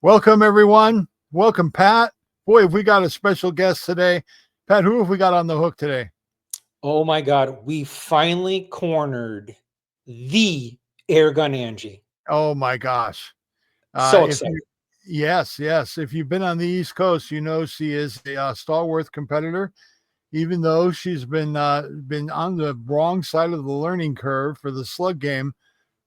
Welcome, everyone. Welcome, Pat. Boy, have we got a special guest today. Pat, who have we got on the hook today? Oh my God, we finally cornered the Airgun Angie. Oh my gosh. So excited. Yes. If you've been on the East Coast, you know she is a stalwart competitor. Even though she's been on the wrong side of the learning curve for the slug game,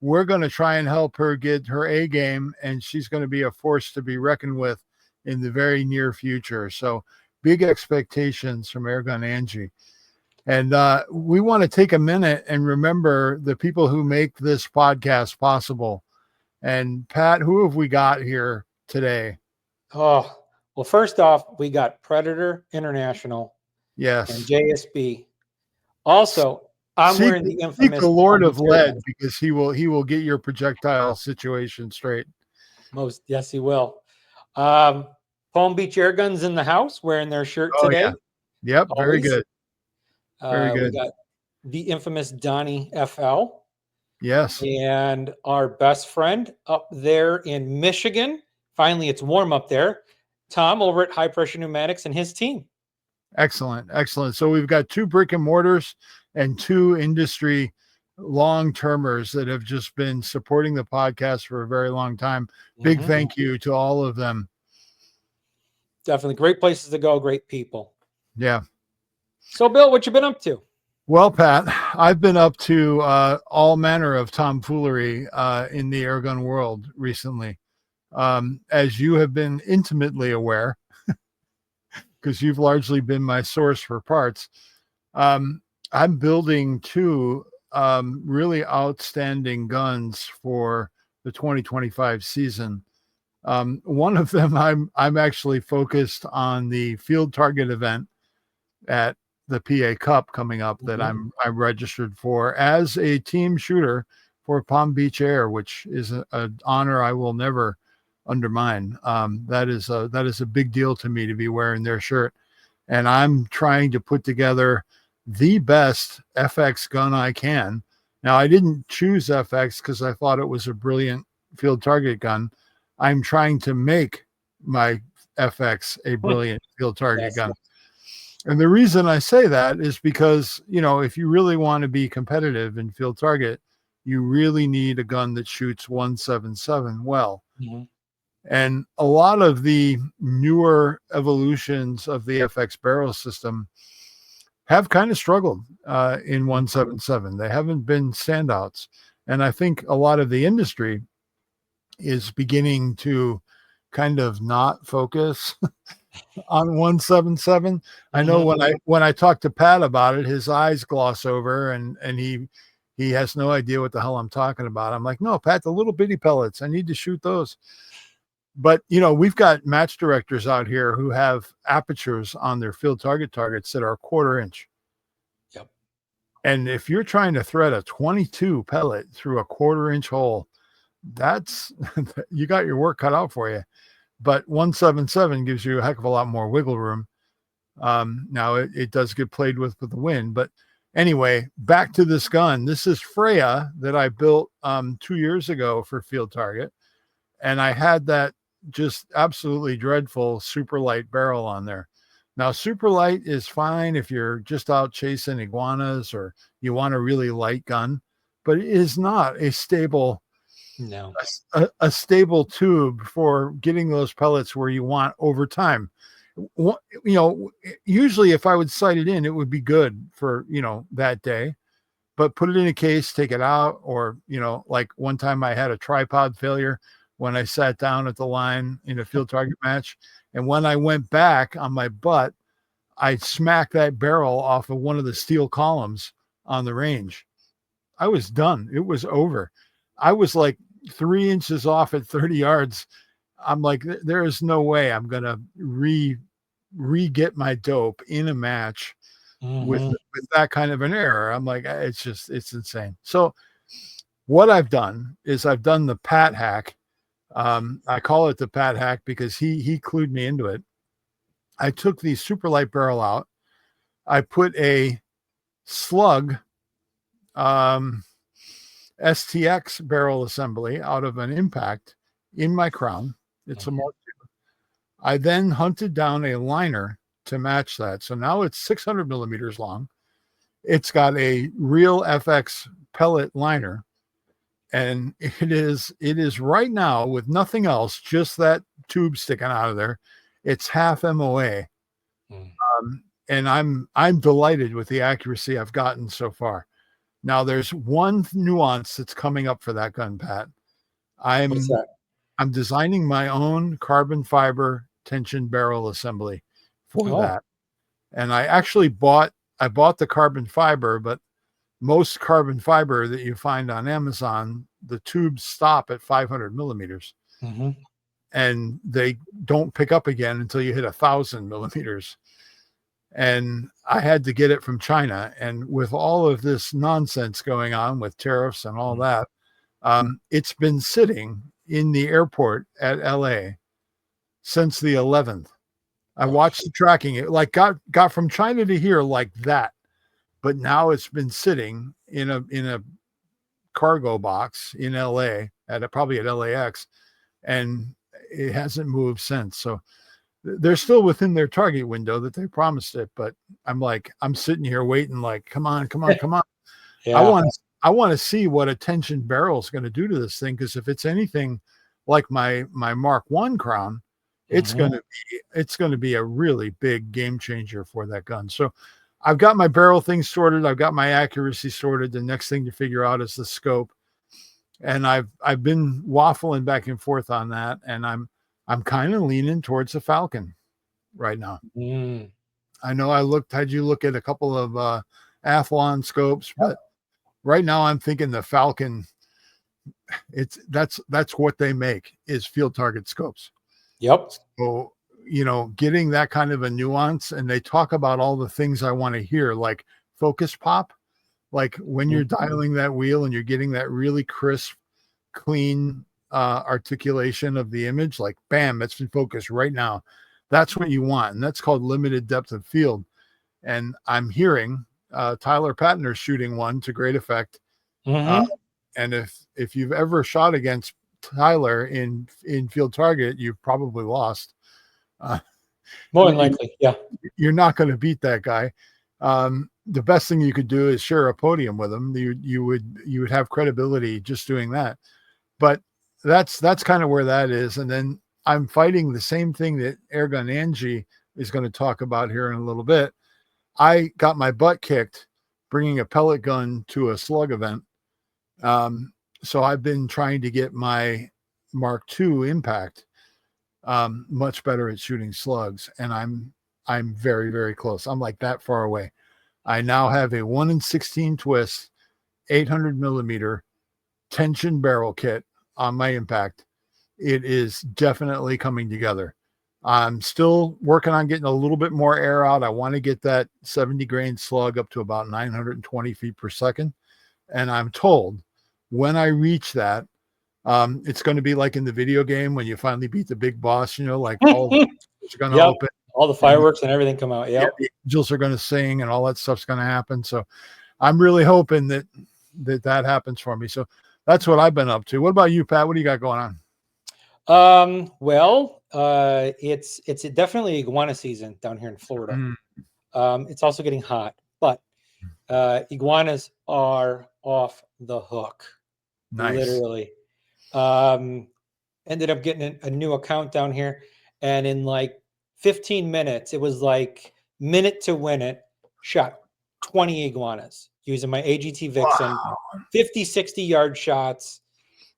we're going to try and help her get her A game, and she's going to be a force to be reckoned with in the very near future. So big expectations from Airgun Angie. And we want to take a minute and remember the people who make this podcast possible. And Pat, who have we got here today? Oh, well, first off, we got Predator International. Yes. And JSB. Also, I'm wearing the infamous the Lord of Lead, because he will get your projectile situation straight. Yes, he will. Palm Beach Airguns in the house wearing their shirt today. Yeah. Yep, always. Very good. Very good. We got the infamous Donnie FL. Yes. And our best friend up there in Michigan. Finally, it's warm up there. Tom over at High Pressure Pneumatics and his team. Excellent. So we've got 2 brick and mortars and 2 industry long-termers that have just been supporting the podcast for a very long time. Big thank you to all of them. Definitely great places to go, great people. Yeah. So, Bill, what you been up to? Well, Pat, I've been up to all manner of tomfoolery in the airgun world recently. As you have been intimately aware, because you've largely been my source for parts, I'm building 2 really outstanding guns for the 2025 season. One of them, I'm actually focused on the field target event at the PA Cup coming up that I'm registered for as a team shooter for Palm Beach Air, which is an honor I will never undermine. That is a big deal to me to be wearing their shirt, and I'm trying to put together the best FX gun I can. Now, I didn't choose FX because I thought it was a brilliant field target gun. I'm trying to make my FX a brilliant field target gun. And the reason I say that is because, if you really want to be competitive in field target, you really need a gun that shoots 177 well. And a lot of the newer evolutions of the FX barrel system have kind of struggled in 177. They haven't been standouts. And I think a lot of the industry is beginning to kind of not focus on 177. I know when I talk to Pat about it, his eyes gloss over and he has no idea what the hell I'm talking about. I'm like, no, Pat, the little bitty pellets, I need to shoot those. But, we've got match directors out here who have apertures on their field targets that are 1/4 inch. Yep. And if you're trying to thread a 22 pellet through a 1/4 inch hole, that's you got your work cut out for you. But 177 gives you a heck of a lot more wiggle room. Now it does get played with the wind, but anyway, back to this gun. This is Freya that I built 2 years ago for field target, and I had that just absolutely dreadful super light barrel on there. Now, super light is fine if you're just out chasing iguanas or you want a really light gun, but it is not a stable. No, a stable tube for getting those pellets where you want over time. Usually if I would sight it in, it would be good for, that day, but put it in a case, take it out. Or, like one time I had a tripod failure when I sat down at the line in a field target match. And when I went back on my butt, I smacked that barrel off of one of the steel columns on the range. I was done. It was over. I was like 3 inches off at 30 yards. I'm like, there is no way I'm going to re-get my dope in a match with that kind of an error. I'm like, it's insane. So what I've done is I've done the Pat hack. I call it the Pat hack because he clued me into it. I took the super light barrel out. I put a slug STX barrel assembly out of an impact in my crown. It's a Mark II. I then hunted down a liner to match that. So now it's 600 millimeters long. It's got a real FX pellet liner. And it is right now with nothing else, just that tube sticking out of there. It's half MOA. And I'm delighted with the accuracy I've gotten so far. Now there's one nuance that's coming up for that gun, Pat. What's that? I'm designing my own carbon fiber tension barrel assembly for that. And I actually bought the carbon fiber, but most carbon fiber that you find on Amazon, the tubes stop at 500 millimeters. And they don't pick up again until you hit 1,000 millimeters. And I had to get it from China. And with all of this nonsense going on with tariffs and all that, it's been sitting in the airport at LA since the 11th. I watched the tracking. It like got from China to here like that. But now it's been sitting in a cargo box in LA probably at LAX, and it hasn't moved since. So they're still within their target window that they promised it. But I'm sitting here waiting, like, come on. Yeah. I want to see what a tension barrel is going to do to this thing, because if it's anything like my Mark I Crown, it's going to be a really big game changer for that gun. So I've got my barrel thing sorted. I've got my accuracy sorted. The next thing to figure out is the scope. And I've been waffling back and forth on that. And I'm kind of leaning towards the Falcon right now. I know had you look at a couple of Athlon scopes, but right now I'm thinking the Falcon, that's what they make, is field target scopes. Yep. So, getting that kind of a nuance, and they talk about all the things I want to hear, like focus pop, like when you're dialing that wheel and you're getting that really crisp, clean articulation of the image, like bam, it's in focus right now. That's what you want. And that's called limited depth of field. And I'm hearing Tyler Patner's shooting one to great effect. And if you've ever shot against Tyler in field target, you've probably lost. More than likely, yeah. You're not going to beat that guy. The best thing you could do is share a podium with him. You would have credibility just doing that. But that's kind of where that is. And then I'm fighting the same thing that Airgun Angie is going to talk about here in a little bit. I got my butt kicked bringing a pellet gun to a slug event. So I've been trying to get my Mark II Impact much better at shooting slugs, and I'm very, very close. I'm like that far away. I now have a 1 in 16 twist, 800 millimeter tension barrel kit on my Impact. It is definitely coming together. I'm still working on getting a little bit more air out. I want to get that 70 grain slug up to about 920 feet per second. And I'm told when I reach that, it's going to be like in the video game when you finally beat the big boss, like all the are going to open. All the fireworks and everything come out. Yeah, the angels are going to sing and all that stuff's going to happen. So I'm really hoping that happens for me. So that's what I've been up to. What about you, Pat? What do you got going on? Well, it's definitely iguana season down here in Florida. It's also getting hot, but iguanas are off the hook. Nice. Literally. Ended up getting a new account down here, and in like 15 minutes, it was like minute to win it, shot 20 iguanas using my AGT Vixen, wow. 50, 60 yard shots.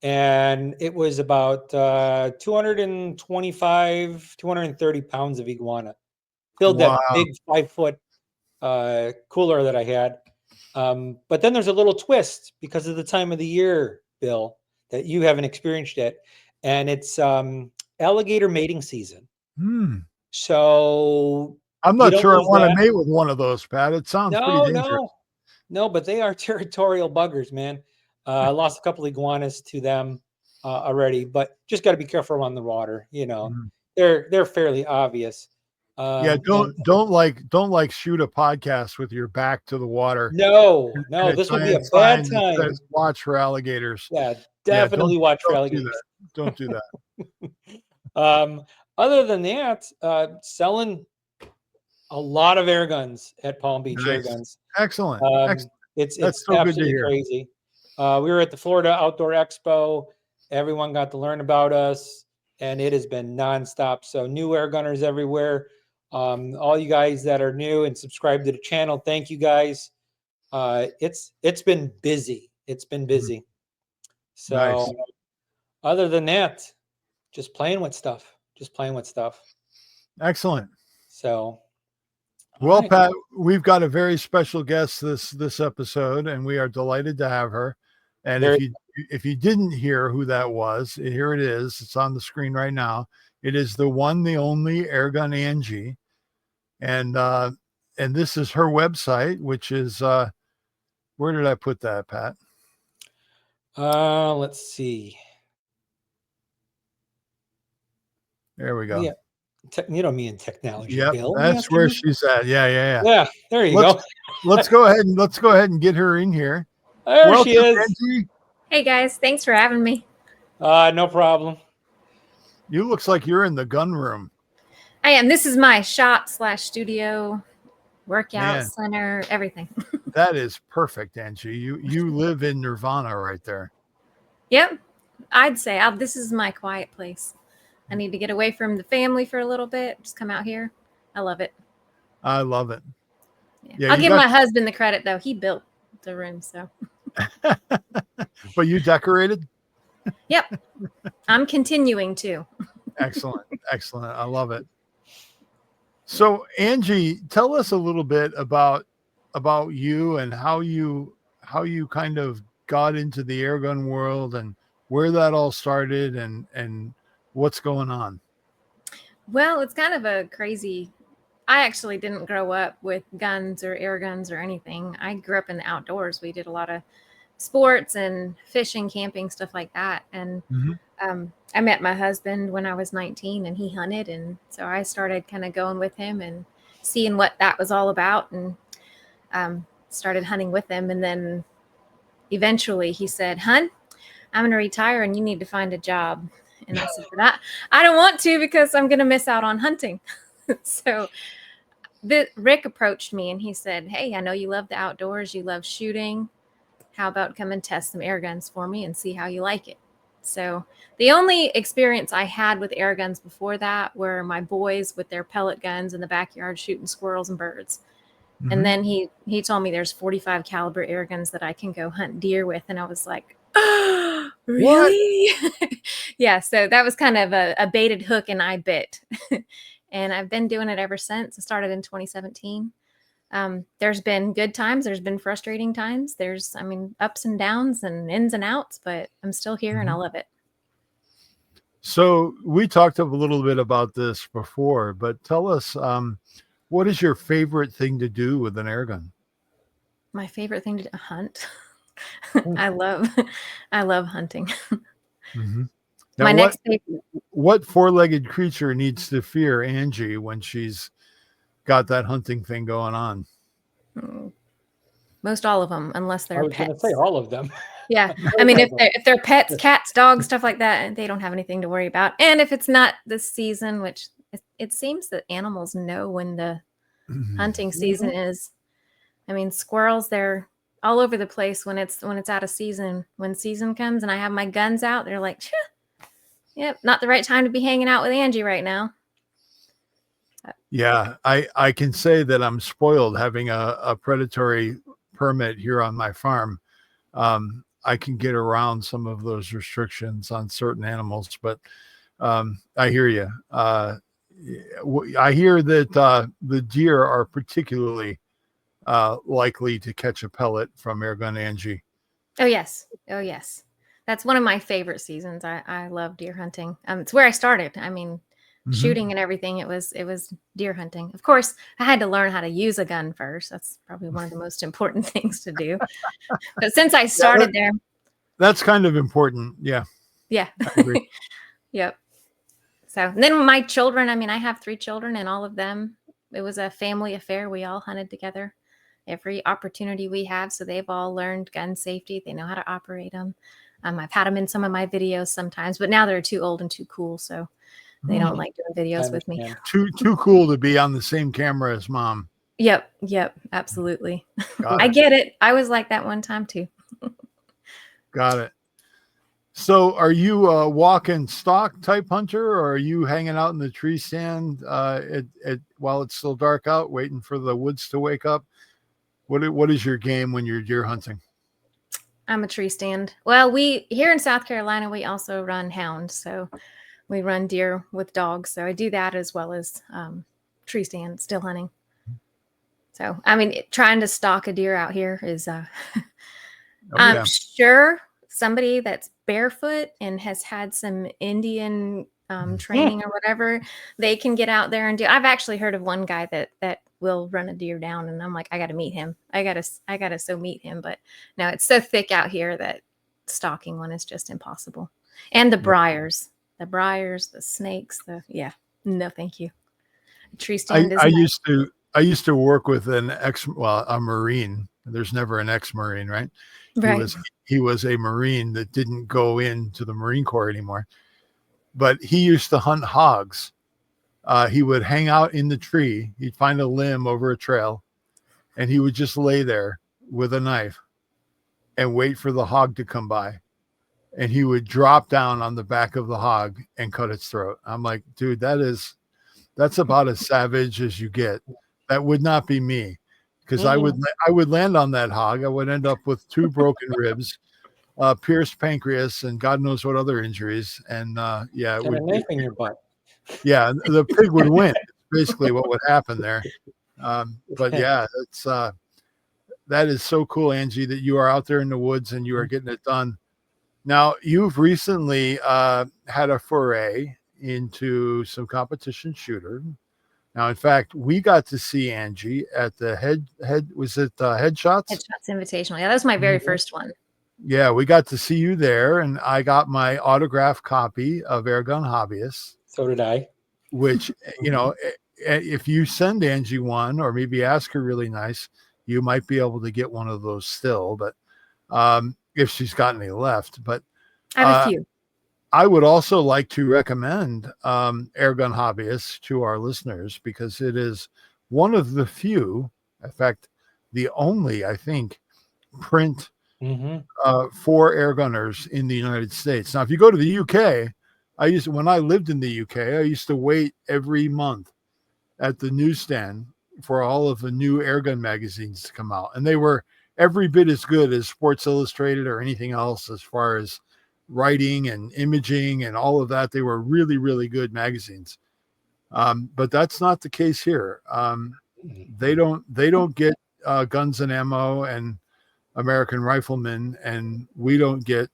And it was about 225, 230 pounds of iguana. Filled that big 5-foot cooler that I had. But then there's a little twist because of the time of the year, Bill, that you haven't experienced yet. And it's alligator mating season. So I'm not sure I want to mate with one of those, Pat. It sounds pretty dangerous. No, but they are territorial buggers, man. I lost a couple iguanas to them already, but just got to be careful around the water. They're fairly obvious. Don't shoot a podcast with your back to the water. No, this would be a bad time. Watch for alligators. Yeah, definitely watch for alligators. Don't do that. Other than that, selling a lot of air guns at Palm Beach Air Nice. Guns. Excellent. Excellent. It's That's so good to absolutely hear. crazy. We were at the Florida Outdoor Expo. Everyone got to learn about us, and it has been nonstop. So new air gunners everywhere. All you guys that are new and subscribe to the channel, thank you guys. It's been busy. It's been busy. So Nice. other than that, just playing with stuff. Just playing with stuff. Excellent. So well, right. Pat, we've got a very special guest this episode, and we are delighted to have her. And if you didn't hear who that was, here it is. It's on the screen right now. It is the one, the only Airgun Angie, and this is her website, which is where did I put that, Pat? Let's see. There we go. Yeah. You know me in technology, Yep, Bill. that's where she's at. Yeah. Yeah, there you go. let's go ahead and get her in here. There Welcome, she is. Angie. Hey guys, thanks for having me. No problem. You looks like you're in the gun room. I am. This is my shop / studio, workout center, everything. That is perfect, Angie. You live in Nirvana right there. Yep, I'd say this is my quiet place. I need to get away from the family for a little bit. Just come out here. I love it. I love it. Yeah, I'll give my husband the credit though. He built the room, so. But you decorated? Yep. I'm continuing to. Excellent. I love it. So Angie, tell us a little bit about you and how you kind of got into the airgun world and where that all started and what's going on. Well, it's kind of a crazy. I actually didn't grow up with guns or air guns or anything. I grew up in the outdoors. We did a lot of sports and fishing, camping, stuff like that. And I met my husband when I was 19 and he hunted. And so I started kind of going with him and seeing what that was all about and started hunting with him. And then eventually he said, "Hun, I'm going to retire and you need to find a job." And I said, I don't want to because I'm going to miss out on hunting. So Rick approached me and he said, "Hey, I know you love the outdoors. You love shooting. How about come and test some air guns for me and see how you like it?" So the only experience I had with air guns before that were my boys with their pellet guns in the backyard shooting squirrels and birds. And then he told me there's 45 caliber air guns that I can go hunt deer with. And I was like, "Oh, really?" Yeah. So that was kind of a baited hook and I bit. And I've been doing it ever since. I started in 2017. There's been good times. There's been frustrating times. There's, ups and downs and ins and outs, but I'm still here and I love it. So we talked a little bit about this before, but tell us, what is your favorite thing to do with an air gun? My favorite thing to hunt. I love hunting. Now, my next favorite. What four-legged creature needs to fear Angie when she's got that hunting thing going on? Most all of them, unless they're pets. I was going to say all of them. Yeah. If they're pets, cats, dogs, stuff like that, they don't have anything to worry about. And if it's not this season, which it seems that animals know when the hunting season is. Squirrels, they're all over the place when it's out of season. When season comes and I have my guns out, they're like, "Yep, not the right time to be hanging out with Angie right now." Yeah, I can say that I'm spoiled having a predatory permit here on my farm. I can get around some of those restrictions on certain animals, but I hear you. I hear that the deer are particularly likely to catch a pellet from Airgun Angie. Oh yes. That's one of my favorite seasons. I love deer hunting. It's where I started. Shooting and everything. It was deer hunting. Of course, I had to learn how to use a gun first. That's probably one of the most important things to do. But since I started there, that's kind of important. Yeah. Yeah. I agree. Yep. So and then my children, I have 3 children and all of them, it was a family affair. We all hunted together every opportunity we have. So they've all learned gun safety. They know how to operate them. I've had them in some of my videos sometimes, but now they're too old and too cool. So They don't like doing I videos with me. understand. Too cool to be on the same camera as mom. Yep, absolutely. Got I it. get it. I was like that one time too. Got it. So are you a walk and stalk type hunter, or are you hanging out in the tree stand while it's still dark out, waiting for the woods to wake up? What is your game when you're deer hunting? I'm a tree stand. Well, we here in South Carolina, we also run hounds. So we run deer with dogs. So I do that as well as tree stand, still hunting. So, I mean, trying to stalk a deer out here is, I'm sure somebody that's barefoot and has had some Indian training or whatever, they can get out there and do. I've actually heard of one guy that will run a deer down, and I'm like, I got to meet him. I gotta so meet him. But no, it's so thick out here that stalking one is just impossible. And the briars, the snakes, no, thank you. A tree stand is. I used to work with a Marine. There's never an ex-Marine, right? Right. He was a Marine that didn't go into the Marine Corps anymore, but he used to hunt hogs. He would hang out in the tree. He'd find a limb over a trail, and he would just lay there with a knife and wait for the hog to come by. And he would drop down on the back of the hog and cut its throat. I'm like, dude, that's about as savage as you get. That would not be me, because I would land on that hog. I would end up with 2 broken ribs, pierced pancreas, and God knows what other injuries. And it would a knife in your butt. Yeah, the pig would win. Basically, what would happen there. But yeah, it's that is so cool, Angie, that you are out there in the woods and you are getting it done. Now, you've recently had a foray into some competition shooter. Now, in fact, we got to see Angie at the Headshots? Headshots Invitational. Yeah, that was my very first one. Yeah, we got to see you there, and I got my autographed copy of Airgun Hobbyist. So did I. Which, if you send Angie one, or maybe ask her really nice, you might be able to get one of those still. But if she's got any left. But I have a few. I would also like to recommend Airgun Hobbyist to our listeners, because it is one of the few, in fact, the only, I think, print for air gunners in the United States. Now, if you go to the UK, when I lived in the UK, I used to wait every month at the newsstand for all of the new airgun magazines to come out. And they were every bit as good as Sports Illustrated or anything else as far as writing and imaging and all of that. They were really, really good magazines. But that's not the case here. They don't get Guns and Ammo and American Rifleman, and we don't get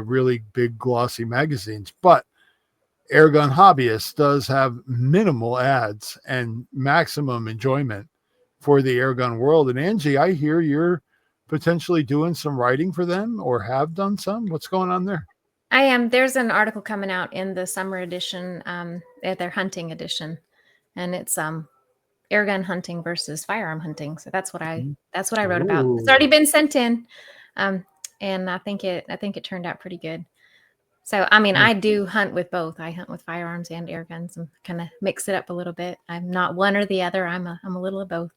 really big glossy magazines. But Airgun Hobbyist does have minimal ads and maximum enjoyment for the airgun world. And Angie, I hear you're potentially doing some writing for them, or have done some. What's going on there? I am. There's an article coming out in the summer edition, their hunting edition, and it's airgun hunting versus firearm hunting. So that's what I wrote about. It's already been sent in, and I think it turned out pretty good. So, I mean, I do hunt with both. I hunt with firearms and air guns and kind of mix it up a little bit. I'm not one or the other. I'm a little of both.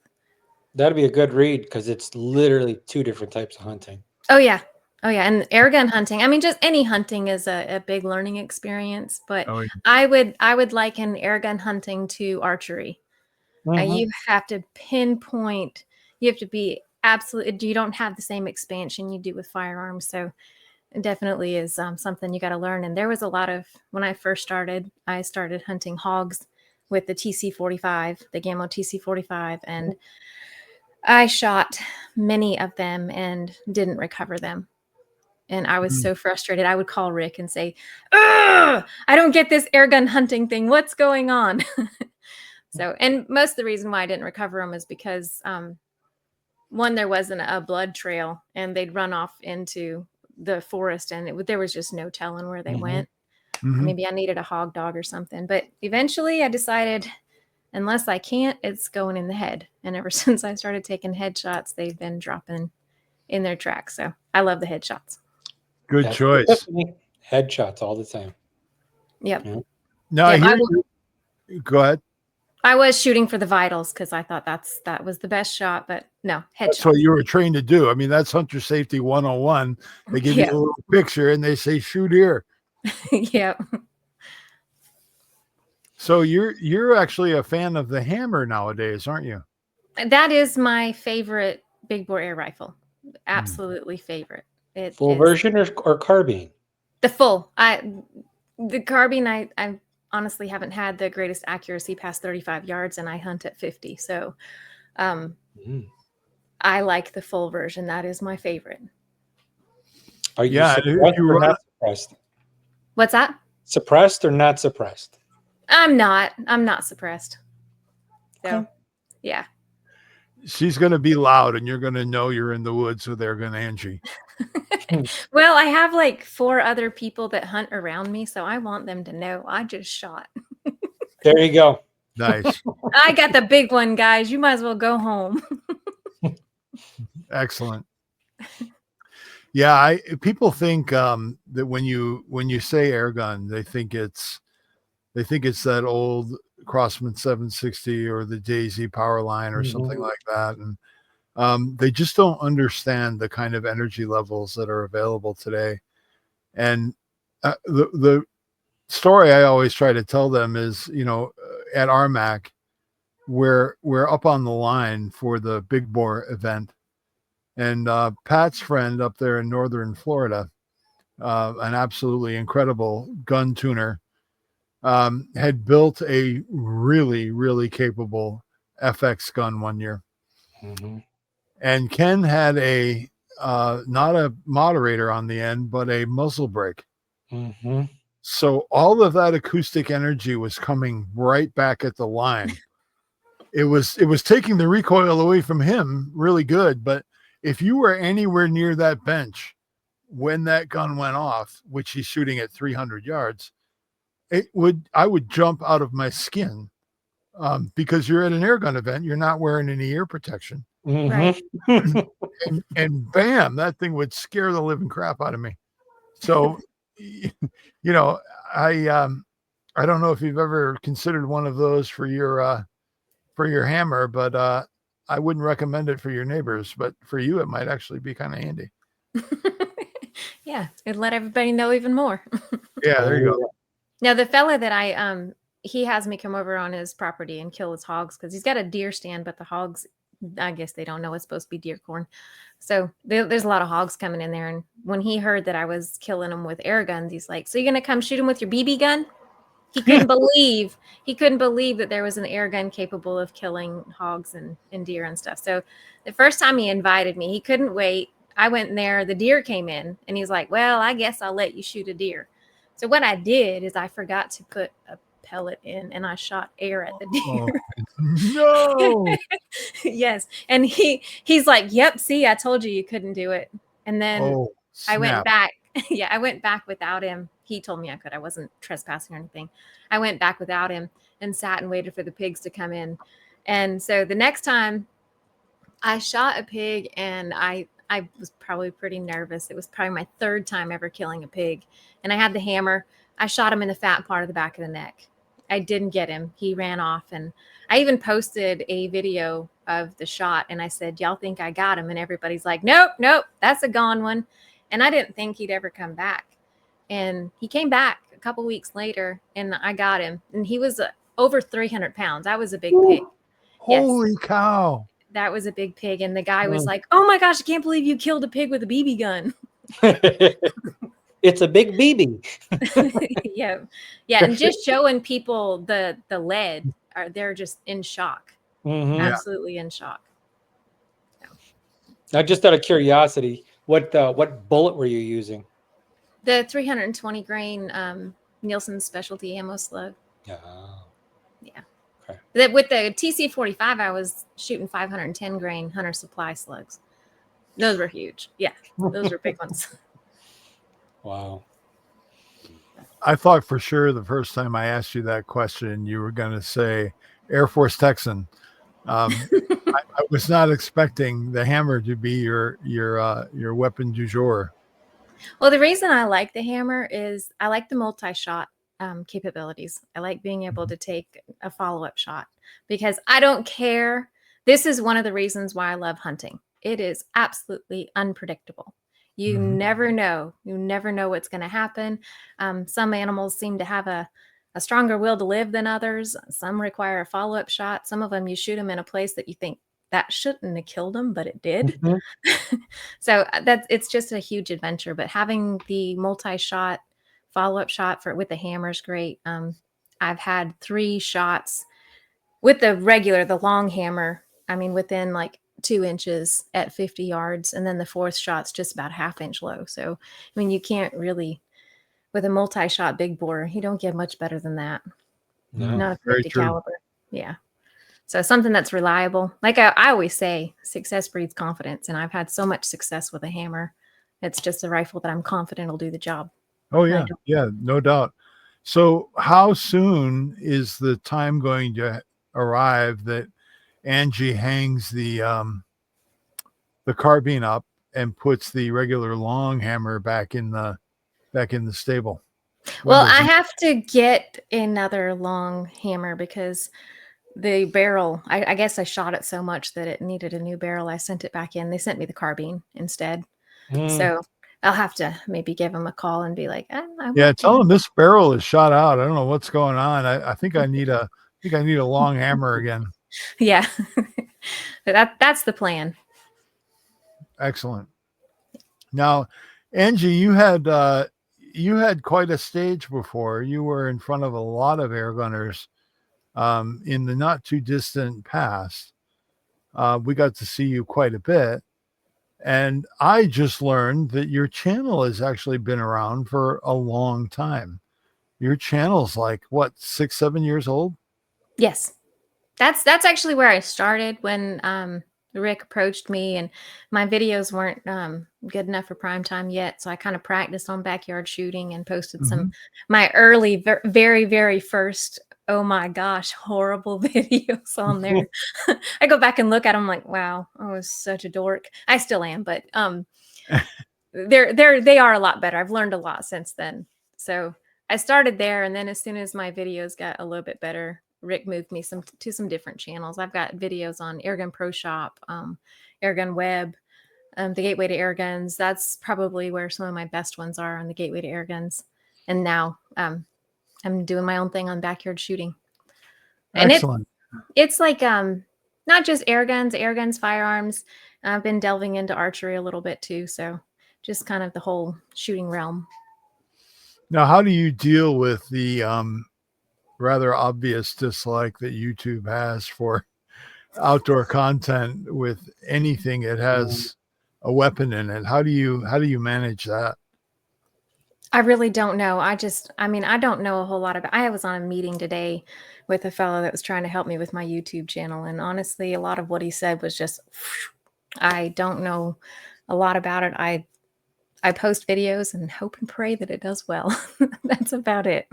That'd be a good read, because it's literally 2 different types of hunting. Oh, yeah. And air gun hunting, I mean, just any hunting is a big learning experience. But I would liken air gun hunting to archery. You have to pinpoint. You have to be absolutely. You don't have the same expansion you do with firearms. So it definitely is something you got to learn. And there was a lot of, when I first started, I started hunting hogs with the TC45, the Gammo TC45, and I shot many of them and didn't recover them. And I was so frustrated. I would call Rick and say, I don't get this airgun hunting thing. What's going on? So, and most of the reason why I didn't recover them is because one, there wasn't a blood trail, and they'd run off into the forest, and there was just no telling where they went. Maybe I needed a hog dog or something. But eventually I decided, unless I can't, it's going in the head. And ever since I started taking headshots, they've been dropping in their tracks. So I love the headshots. Good choice. Headshots all the time. Yep. No, Yeah, go ahead. I was shooting for the vitals because I thought that was the best shot, but no, That's headshot. what you were trained to do. I mean, that's hunter safety 101. They give you a little picture and they say, shoot here. Yeah. So you're actually a fan of the hammer nowadays, aren't you? That is my favorite big bore air rifle. Absolutely favorite. It Full is version or carbine? the full. The carbine I honestly haven't had the greatest accuracy past 35 yards, and I hunt at 50. So I like the full version. That is my favorite. Are you suppressed or not suppressed? What's that? Suppressed or not suppressed? I'm not suppressed. So yeah. She's going to be loud and you're going to know you're in the woods with Airgun Angie. Well, I have like 4 other people that hunt around me, so I want them to know I just shot. There you go. Nice. I got the big one, guys. You might as well go home. Excellent. Yeah, people think that when you say air gun, they think it's that old Crossman 760 or the Daisy power line or something like that, and they just don't understand the kind of energy levels that are available today. And the story I always try to tell them is, at RMAC, we're up on the line for the big bore event. And Pat's friend up there in northern Florida, an absolutely incredible gun tuner, had built a really, really capable FX gun one year. And Ken had not a moderator on the end, but a muzzle brake. So all of that acoustic energy was coming right back at the line. It was taking the recoil away from him really good, but if you were anywhere near that bench when that gun went off, which he's shooting at 300 yards, I would jump out of my skin, because you're at an airgun event. You're not wearing any ear protection. Right. and bam, that thing would scare the living crap out of me. So, I don't know if you've ever considered one of those for your hammer, but I wouldn't recommend it for your neighbors, but for you, it might actually be kind of handy. Yeah, it'd let everybody know even more. Yeah, there you go. Now, the fella that he has me come over on his property and kill his hogs because he's got a deer stand, but the hogs, I guess they don't know it's supposed to be deer corn. So there's a lot of hogs coming in there. And when he heard that I was killing them with air guns, he's like, "So you're going to come shoot him with your BB gun?" He couldn't believe that there was an air gun capable of killing hogs and deer and stuff. So the first time he invited me, he couldn't wait. I went in there, the deer came in, and he's like, "Well, I guess I'll let you shoot a deer." So what I did is I forgot to put a pellet in, and I shot air at the deer. Oh, no. Yes. And he's like, "Yep, see, I told you couldn't do it." And then I went back. Yeah, I went back without him. He told me I could. I wasn't trespassing or anything. I went back without him and sat and waited for the pigs to come in. And so the next time I shot a pig, and I was probably pretty nervous. It was probably my 3rd time ever killing a pig. And I had the hammer. I shot him in the fat part of the back of the neck. I didn't get him. He ran off. And I even posted a video of the shot. And I said, "Y'all think I got him?" And everybody's like, "Nope, that's a gone one." And I didn't think he'd ever come back. And he came back a couple weeks later, and I got him. And he was over 300 pounds. That was a big pig. Holy cow. That was a big pig. And the guy was like, "Oh my gosh, I can't believe you killed a pig with a BB gun." It's a big BB. Yeah. And just showing people the lead, they're just in shock. Absolutely in shock. Now, just out of curiosity, what bullet were you using? The 320 grain Nielsen specialty ammo slug. Oh. Yeah. Okay. With the TC-45, I was shooting 510 grain Hunter Supply slugs. Those were huge. Yeah, those were big ones. Wow. I thought for sure the first time I asked you that question, you were going to say Air Force Texan. I was not expecting the hammer to be your weapon du jour. Well, the reason I like the hammer is I like the multi-shot. capabilities. I like being able to take a follow-up shot because I don't care. This is one of the reasons why I love hunting. It is absolutely unpredictable. You never know. You never know what's going to happen. Some animals seem to have a stronger will to live than others. Some require a follow-up shot. Some of them, you shoot them in a place that you think that shouldn't have killed them, but it did. So it's just a huge adventure. But having the multi-shot follow-up shot with the hammer is great. I've had 3 shots with the long hammer. I mean, within like 2 inches at 50 yards. And then the 4th shot's just about 1/2 inch low. So, I mean, you can't really, with a multi-shot big bore, you don't get much better than that. No. Not a 50 caliber. Yeah. So something that's reliable. Like I always say, success breeds confidence. And I've had so much success with a hammer. It's just a rifle that I'm confident will do the job. Oh, yeah. Yeah, no doubt. So how soon is the time going to arrive that Angie hangs the carbine up and puts the regular long hammer back in the stable? Well, I have to get another long hammer because the barrel, I guess I shot it so much that it needed a new barrel. I sent it back in. They sent me the carbine instead. So I'll have to maybe give them a call and be like, tell them this barrel is shot out. I don't know what's going on. I think I need a long hammer again. Yeah. That's the plan. Excellent. Now, Angie, you had quite a stage before. You were in front of a lot of air gunners in the not too distant past. We got to see you quite a bit. And I just learned that your channel has actually been around for a long time. Your channel's like, what, 6, 7 years old? Yes. That's actually where I started when Rick approached me, and my videos weren't good enough for prime time yet. So I kind of practiced on backyard shooting and posted my early, very, very first, oh my gosh, horrible videos on there. I go back and look at them like, wow, I was such a dork. I still am, but they are a lot better. I've learned a lot since then. So I started there, and then as soon as my videos got a little bit better, Rick moved me to some different channels. I've got videos on Airgun Pro Shop, Airgun Web, the Gateway to Airguns. That's probably where some of my best ones are, on the Gateway to Airguns. And now I'm doing my own thing on backyard shooting. And excellent. It's like not just airguns, firearms. I've been delving into archery a little bit too. So just kind of the whole shooting realm. Now, how do you deal with the rather obvious dislike that YouTube has for outdoor content with anything that has a weapon in it? How do you manage that? I really don't know. I don't know a whole lot about. I was on a meeting today with a fellow that was trying to help me with my YouTube channel, and honestly, a lot of what he said was just, I don't know a lot about it. I post videos and hope and pray that it does well. That's about it.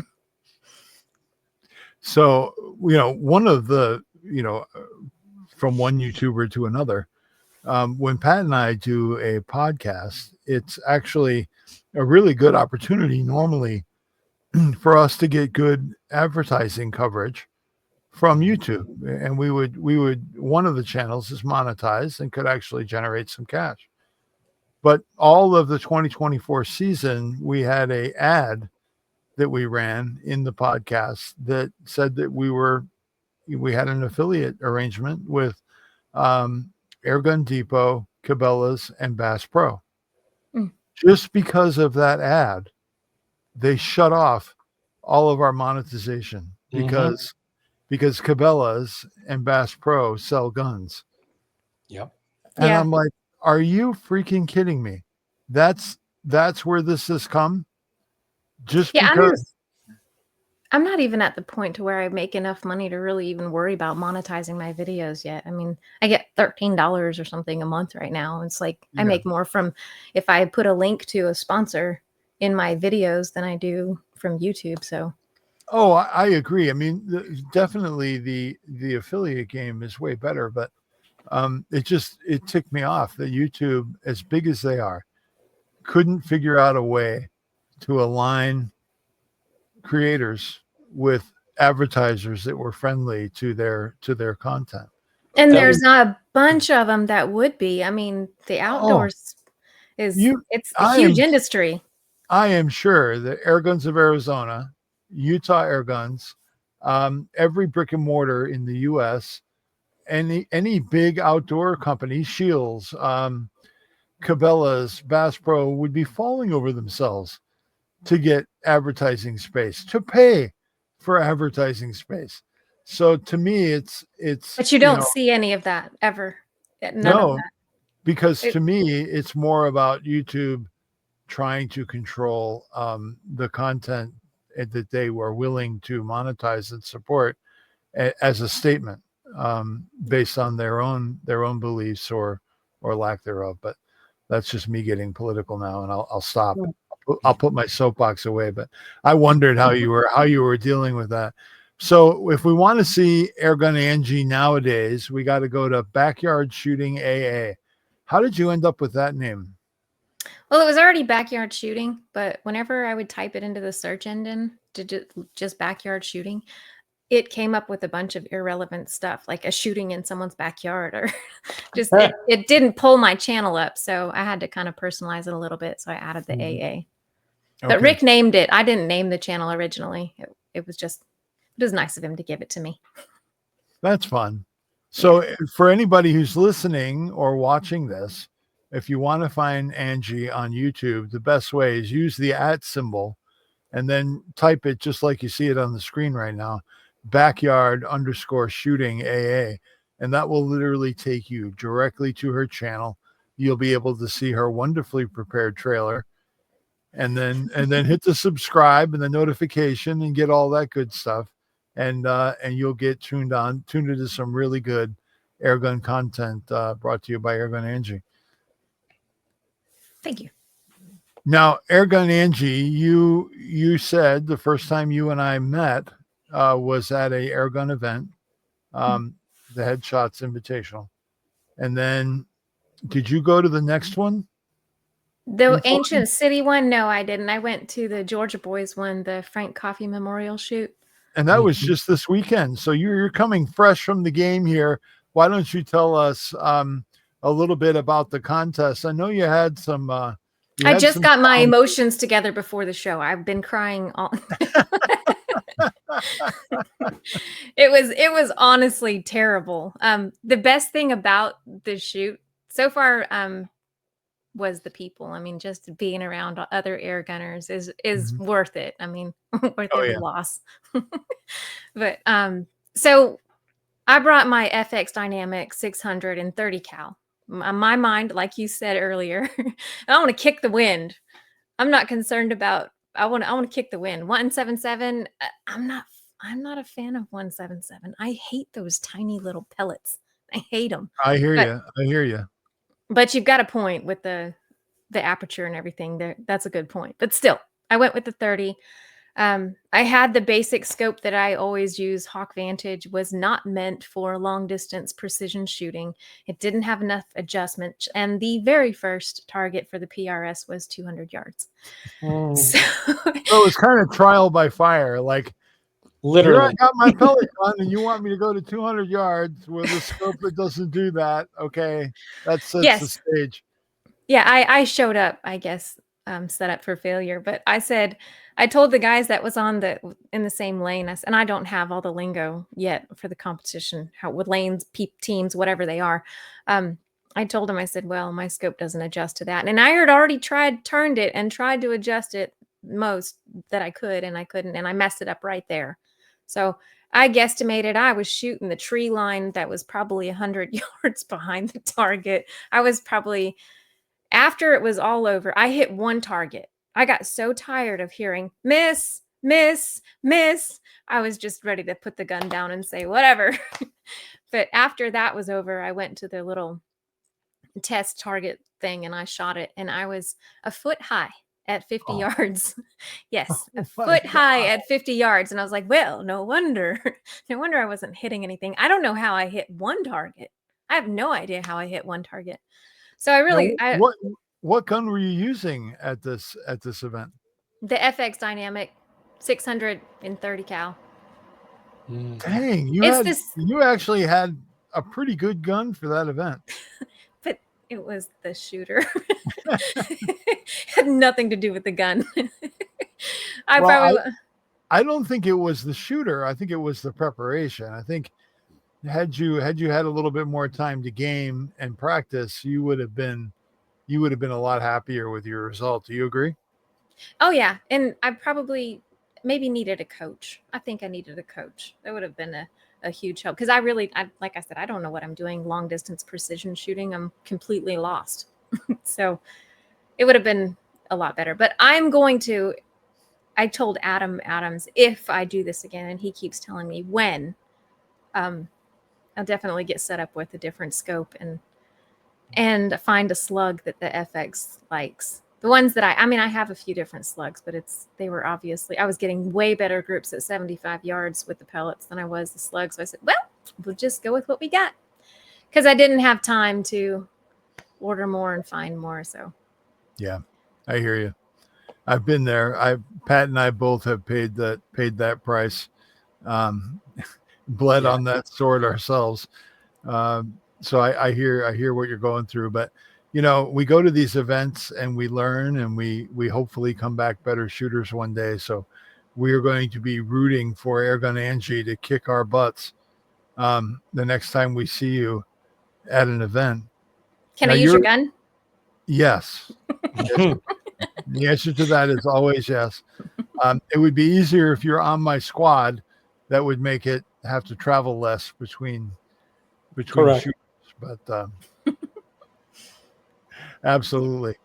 So, one of the, from one YouTuber to another, when Pat and I do a podcast, it's actually a really good opportunity normally for us to get good advertising coverage from YouTube. And we would, one of the channels is monetized and could actually generate some cash. But all of the 2024 season, we had a ad that we ran in the podcast that said that we had an affiliate arrangement with Airgun Depot, Cabela's, and Bass Pro. Just because of that ad, they shut off all of our monetization because Cabela's and Bass Pro sell guns. Yep. And I'm like, are you freaking kidding me? That's where this has come. Just because I'm not even at the point to where I make enough money to really even worry about monetizing my videos yet. I mean, I get $13 or something a month right now. It's like I make more from if I put a link to a sponsor in my videos than I do from YouTube. So I agree. I mean, definitely the affiliate game is way better, but it ticked me off that YouTube, as big as they are, couldn't figure out a way to align creators with advertisers that were friendly to their content. And there's a bunch of them that would be. I mean, the outdoors it's a huge industry. I am sure that Airguns of Arizona, Utah Airguns, every brick and mortar in the U.S., any big outdoor company, Shields, Cabela's, Bass Pro, would be falling over themselves to get advertising space, to pay for advertising space. So to me, it's. But you don't see any of that ever. None of that. Because to me, it's more about YouTube trying to control the content that they were willing to monetize and support as a statement based on their own beliefs or lack thereof. But that's just me getting political now, and I'll stop. I'll put my soapbox away. But I wondered how you were dealing with that. So if we want to see Airgun Angie nowadays, we got to go to Backyard Shooting AA. How did you end up with that name? Well, it was already backyard shooting, but whenever I would type it into the search engine to just backyard shooting, it came up with a bunch of irrelevant stuff, like a shooting in someone's backyard, or just it didn't pull my channel up. So I had to kind of personalize it a little bit. So I added the AA. But Rick named it. I didn't name the channel originally. It was nice of him to give it to me. That's fun. So for anybody who's listening or watching this, if you want to find Angie on YouTube, the best way is use the @ symbol and then type it just like you see it on the screen right now, backyard_shooting AA. And that will literally take you directly to her channel. You'll be able to see her wonderfully prepared trailer and then hit the subscribe and the notification and get all that good stuff. And you'll get tuned into some really good airgun content brought to you by Airgun Angie. Thank you. Now, Airgun Angie, you said the first time you and I met was at a airgun event, the Headshots Invitational. And then did you go to the next one? The Ancient City one? No, I didn't. I went to the Georgia Boys one, the Frank Coffey Memorial Shoot. And that was just this weekend. So you're coming fresh from the game here. Why don't you tell us a little bit about the contest? I know you had some. I just got my emotions together before the show. I've been crying all. It was honestly terrible. The best thing about the shoot so far was the people. I mean, just being around other air gunners is worth it. I mean, worth every loss. But so I brought my FX Dynamic 600 and 30 cal. My mind, like you said earlier, I want to kick the wind. I'm not concerned about. I want to kick the wind. 177. I'm not a fan of 177. I hate those tiny little pellets. I hate them. I hear you. But you've got a point with the aperture and everything there. That's a good point. But still, I went with the 30. I had the basic scope that I always use. Hawk Vantage was not meant for long distance precision shooting. It didn't have enough adjustment. And the very first target for the PRS was 200 yards. So it was kind of trial by fire. Like, literally, I got my pellet gun and you want me to go to 200 yards with a scope that doesn't do that. Okay. That sets the stage. Yeah, I showed up, I guess, set up for failure. But I told the guys that was in the same lane, and I don't have all the lingo yet for the competition, how with lanes, teams, whatever they are. I told them, I said, well, my scope doesn't adjust to that. And I had already turned it and tried to adjust it most that I could, and I couldn't, and I messed it up right there. So I guesstimated I was shooting the tree line that was probably 100 yards behind the target. I was probably, after it was all over, I hit one target. I got so tired of hearing miss, miss, miss. I was just ready to put the gun down and say whatever. But after that was over, I went to the little test target thing and I shot it, and I was a foot high at 50 yards. Yes, a foot high at 50 yards. And I was like, well, no wonder I wasn't hitting anything. I don't know how I hit one target. I have no idea how I hit one target. So I really, what gun were you using at this event? The FX Dynamic 630 cal. Dang, It's you actually had a pretty good gun for that event. But it was the shooter. Had nothing to do with the gun. I don't think it was the shooter. I think it was the preparation. I think had you had a little bit more time to game and practice, you would have been a lot happier with your result. Do you agree? Oh yeah, and I probably maybe needed a coach. I think I needed a coach. That would have been a huge help because I like I said, I don't know what I'm doing. Long distance precision shooting, I'm completely lost. So it would have been a lot better. But I told Adam Adams if I do this again, and he keeps telling me when. I'll definitely get set up with a different scope and find a slug that the FX likes. The ones that I have a few different slugs, but I was getting way better groups at 75 yards with the pellets than I was the slugs. So I said, well, we'll just go with what we got. Because I didn't have time to order more and find more. So yeah, I hear you. I've been there. Pat and I both have paid that price. Bled on that sword ourselves. So I hear what you're going through, but we go to these events and we learn and we hopefully come back better shooters one day. So we are going to be rooting for Airgun Angie to kick our butts the next time we see you at an event. Can I use your gun? Yes. The answer to that is always yes. It would be easier if you're on my squad. That would make it have to travel less between shooters. But absolutely.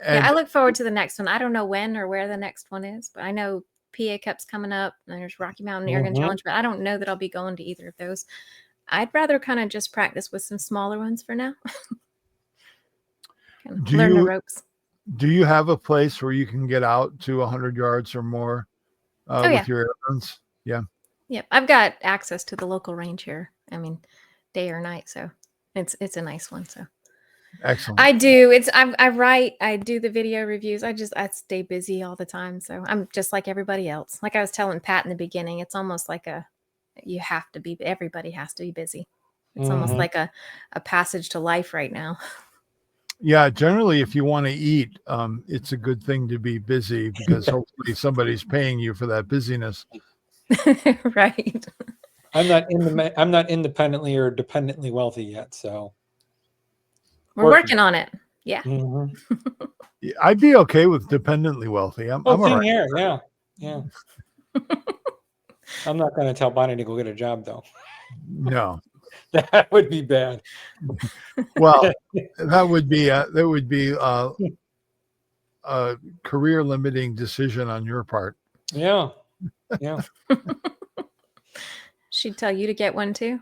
And I look forward to the next one. I don't know when or where the next one is, but I know PA Cup's coming up and there's Rocky Mountain Airgun Challenge, but I don't know that I'll be going to either of those. I'd rather kind of just practice with some smaller ones for now. Learn the ropes. Do you have a place where you can get out to 100 yards or more with your airguns? Yeah. Yep. I've got access to the local range here. I mean, day or night. So it's a nice one. So excellent. I do. I write, I do the video reviews. I stay busy all the time. So I'm just like everybody else. Like I was telling Pat in the beginning, it's almost like everybody has to be busy. It's almost like a passage to life right now. Yeah, generally, if you want to eat, it's a good thing to be busy because hopefully somebody's paying you for that busyness. Right. I'm not independently or dependently wealthy yet, so we're working on it. Yeah. I'd be okay with dependently wealthy. I'm all right. Here. Yeah. I'm not going to tell Bonnie to go get a job, though. No. That would be bad. Well, that would be a career limiting decision on your part. Yeah. She'd tell you to get one too.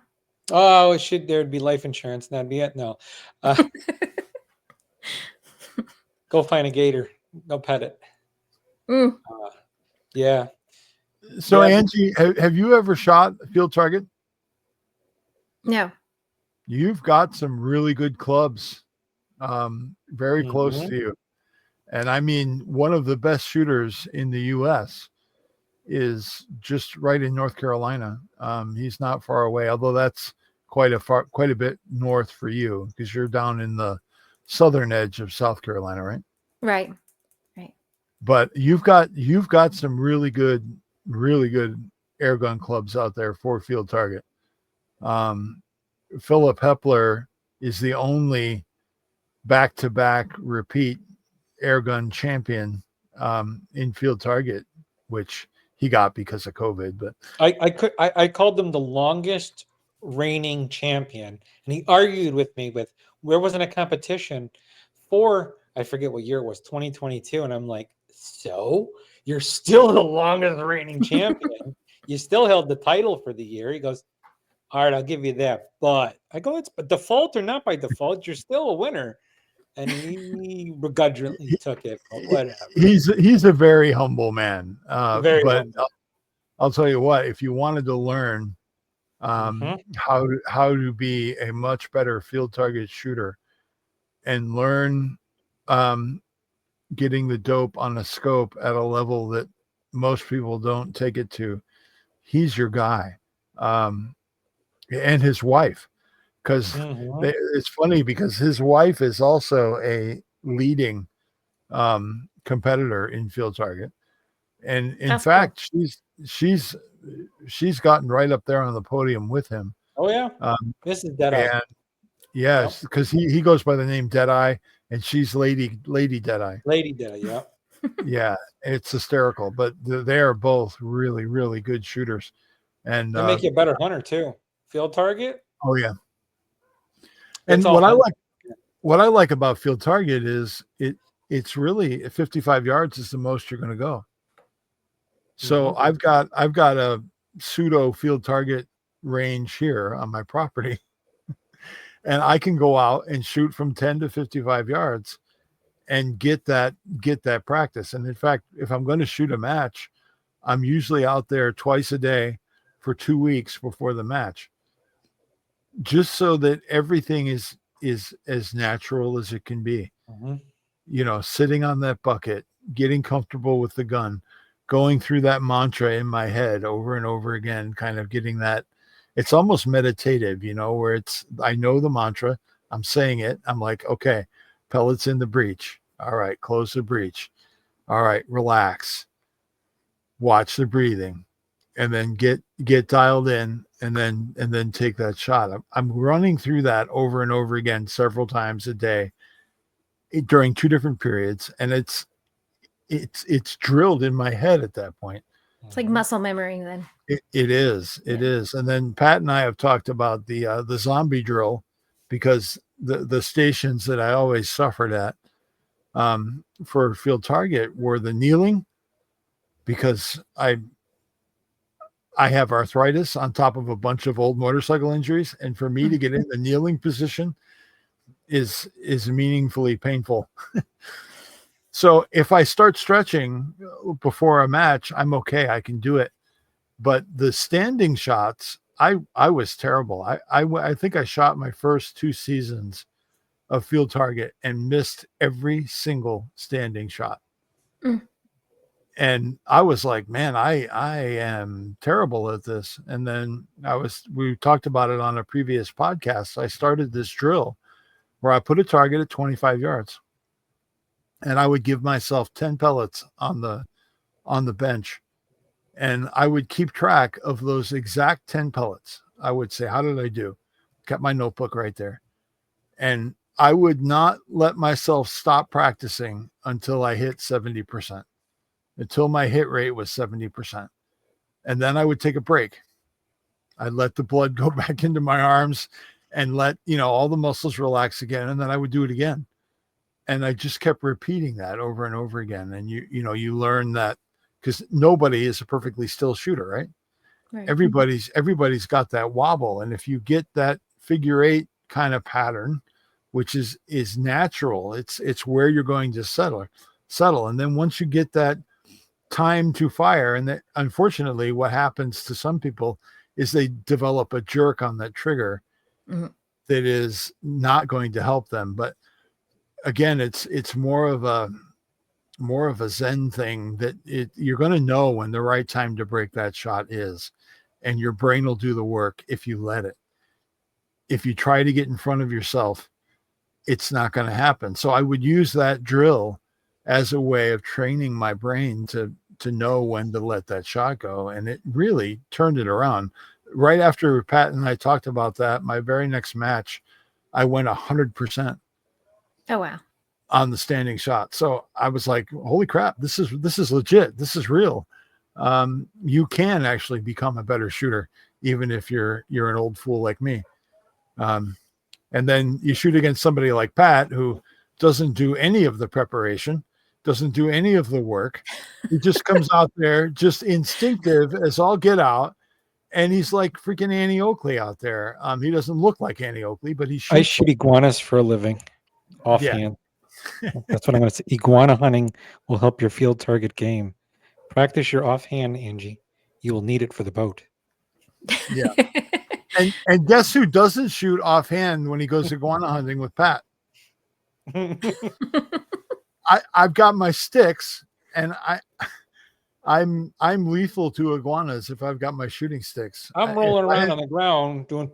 Oh, there'd be life insurance, and that'd be it. No. Go find a gator. Go pet it. Yeah. So Angie, have you ever shot a field target? No. You've got some really good clubs very close to you. And I mean, one of the best shooters in the U.S. is just right in North Carolina. He's not far away, although that's quite a bit north for you because you're down in the southern edge of South Carolina, right? Right. But you've got some really good airgun clubs out there for field target. Philip Hepler is the only back-to-back repeat airgun champion in field target, which he got because of COVID. But I called them the longest reigning champion, and he argued with me with where wasn't a competition for, I forget what year it was, 2022, and I'm like, so you're still the longest reigning champion. You still held the title for the year. He goes, all right, I'll give you that. But I go, it's default or not by default, you're still a winner. And he begrudgingly took it, but whatever. He's a very humble man. Very humble. I'll tell you what, if you wanted to learn how to be a much better field target shooter and learn getting the dope on a scope at a level that most people don't take it to. He's your guy, and his wife, because it's funny because his wife is also a leading competitor in field target, and in fact, she's gotten right up there on the podium with him. Oh yeah, this is Deadeye. Yes, because he goes by the name Deadeye, and she's Lady Deadeye. Lady Deadeye, yeah. Yeah, it's hysterical, but they are both really, really good shooters, and they make you a better hunter too. Field target. Oh yeah. And what I like about field target is it's really 55 yards is the most you're going to go. So I've got a pseudo field target range here on my property, and I can go out and shoot from 10 to 55 yards and get that practice. And in fact, if I'm going to shoot a match, I'm usually out there twice a day for 2 weeks before the match, just so that everything is as natural as it can be. You know, sitting on that bucket, getting comfortable with the gun, going through that mantra in my head over and over again, kind of getting that. It's almost meditative, you know, where I know the mantra, I'm saying it, I'm like, okay, pellets in the breech. All right, close the breech. All right, relax. Watch the breathing, and then get dialed in, and then take that shot. I'm running through that over and over again several times a day during 2 different periods, and it's drilled in my head at that point. It's like muscle memory then. It is. And then Pat and I have talked about the zombie drill, because the stations that I always suffered at for field target were the kneeling, because I have arthritis on top of a bunch of old motorcycle injuries, and for me to get in the kneeling position is meaningfully painful. So if I start stretching before a match, I'm okay. I can do it. But the standing shots, I was terrible. I think I shot my first 2 seasons of field target and missed every single standing shot. And I was like, man, I am terrible at this. And then we talked about it on a previous podcast. I started this drill where I put a target at 25 yards. And I would give myself 10 pellets on the bench, and I would keep track of those exact 10 pellets. I would say, how did I do? Got my notebook right there. And I would not let myself stop practicing until I hit 70%, until my hit rate was 70%. And then I would take a break. I'd let the blood go back into my arms and let, all the muscles relax again. And then I would do it again. And I just kept repeating that over and over again. And you learn that, because nobody is a perfectly still shooter, right? Everybody's got that wobble. And if you get that figure 8 kind of pattern, which is natural, it's where you're going to settle. And then once you get that time to fire, and that, unfortunately, what happens to some people is they develop a jerk on that trigger that is not going to help them. But again, it's more of a Zen thing, that you're going to know when the right time to break that shot is, and your brain will do the work if you let it. If you try to get in front of yourself, it's not going to happen. So I would use that drill as a way of training my brain to know when to let that shot go. And it really turned it around. Right after Pat and I talked about that, my very next match, I went 100%. Oh, wow. On the standing shot. So I was like, holy crap, this is legit. This is real. You can actually become a better shooter, even if you're an old fool like me. And then you shoot against somebody like Pat, who doesn't do any of the preparation, doesn't do any of the work. He just comes out there, just instinctive as all get out. And he's like freaking Annie Oakley out there. He doesn't look like Annie Oakley, but he shoots. I shoot iguanas for a living. Offhand. Yeah. That's what I'm going to say. Iguana hunting will help your field target game. Practice your offhand, Angie. You will need it for the boat. Yeah. and guess who doesn't shoot offhand when he goes iguana hunting with Pat? I've got my sticks, and I'm lethal to iguanas if I've got my shooting sticks. I'm rolling around on the ground doing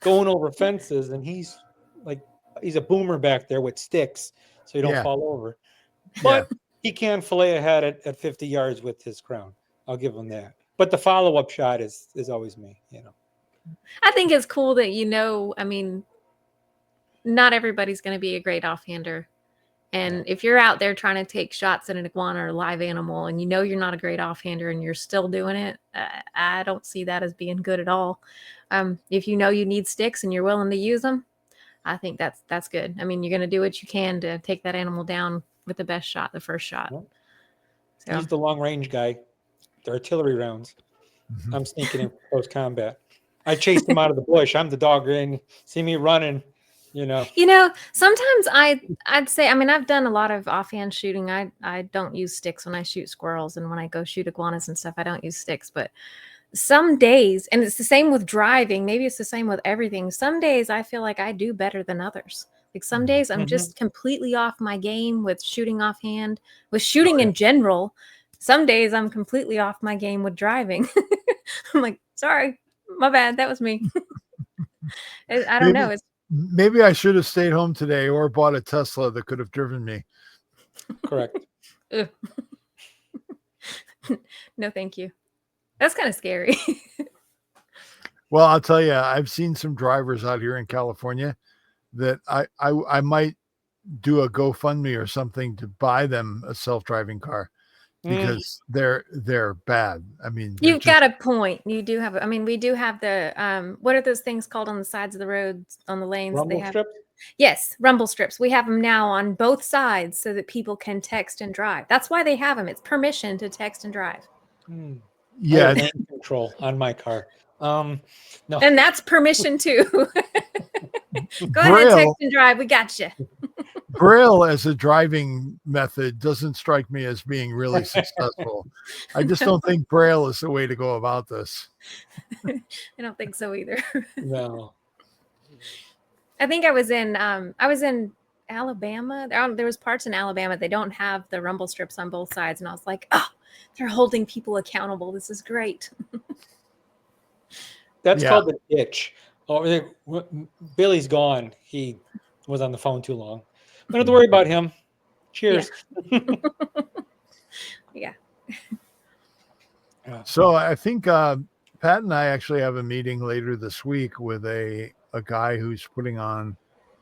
going over fences, and he's a boomer back there with sticks, so you don't fall over. But he can fillet a head at 50 yards with his crown. I'll give him that. But the follow-up shot is always me, I think it's cool that I mean, not everybody's going to be a great offhander. And if you're out there trying to take shots at an iguana or live animal and you're not a great offhander and you're still doing it, I don't see that as being good at all. If you need sticks and you're willing to use them, I think that's good. I mean, you're going to do what you can to take that animal down with the best shot, the first shot. So. He's the long range guy. The artillery rounds. Mm-hmm. I'm sneaking in close combat. I chased him out of the bush. I'm the dog ring. See me running. Sometimes I'd say, I mean, I've done a lot of offhand shooting. I don't use sticks when I shoot squirrels, and when I go shoot iguanas and stuff, I don't use sticks. But some days, and it's the same with driving, maybe it's the same with everything. Some days I feel like I do better than others. Like some days I'm just completely off my game with shooting offhand, with shooting in general. Some days I'm completely off my game with driving. I'm like, sorry, my bad. That was me. I don't know. Maybe I should have stayed home today or bought a Tesla that could have driven me. Correct. No, thank you. That's kind of scary. Well, I'll tell you, I've seen some drivers out here in California that I might do a GoFundMe or something to buy them a self-driving car because they're bad. I mean, you've got a point. You do have. I mean, we do have the what are those things called on the sides of the roads on the lanes? Rumble strips? Yes, rumble strips. We have them now on both sides so that people can text and drive. That's why they have them. It's permission to text and drive. Yeah, lane control on my car. No, and that's permission too. Go ahead, text and drive. We got you. Braille as a driving method doesn't strike me as being really successful. I just don't think Braille is the way to go about this. I don't think so either. No. I think I was in Alabama. There was parts in Alabama they don't have the rumble strips on both sides, and I was like, oh, they're holding people accountable. This is great. That's called the ditch. Oh, Billy's gone. He was on the phone too long. Don't have to worry about him. Cheers. Yeah. So I think Pat and I actually have a meeting later this week with a guy who's putting on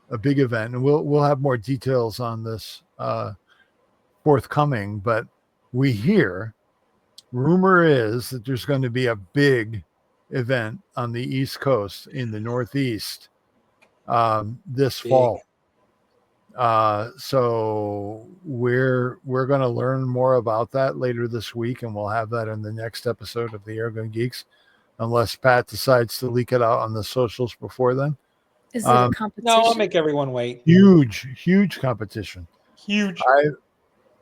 a big event, and we'll have more details on this forthcoming. But rumor is that there's going to be a big event on the East Coast in the Northeast this fall. So we're going to learn more about that later this week, and we'll have that in the next episode of the Airgun Geeks, unless Pat decides to leak it out on the socials before then. Is it a competition? No, I'll make everyone wait. Huge competition. Huge.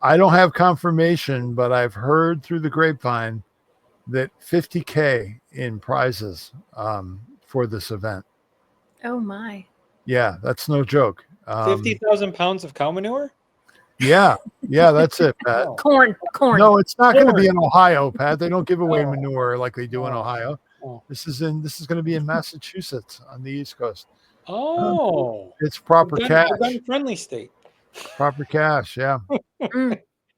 I don't have confirmation, but I've heard through the grapevine that $50,000 in prizes for this event. Oh my. Yeah, that's no joke. 50,000 pounds of cow manure? Yeah, that's it, Pat. Corn. No, it's not going to be in Ohio, Pat. They don't give away manure like they do in Ohio. This is going to be in Massachusetts on the East Coast. It's proper cash. A gun-friendly state. Proper cash, yeah.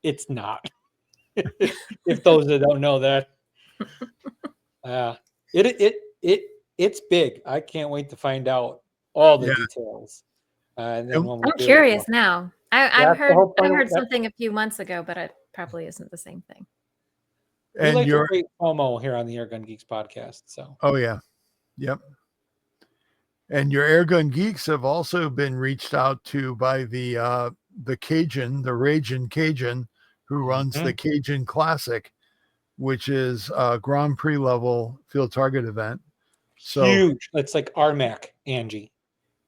It's not. If those that don't know that. It's big. I can't wait to find out all the details. And then I'm curious now. I've heard something a few months ago, but it probably isn't the same thing. We like to create FOMO here on the Airgun Geeks podcast. So. Oh yeah, yep. And your Airgun Geeks have also been reached out to by the Ragin' Cajun, who runs the Cajun Classic, which is a Grand Prix level field target event. So huge. It's like RMAC, Angie.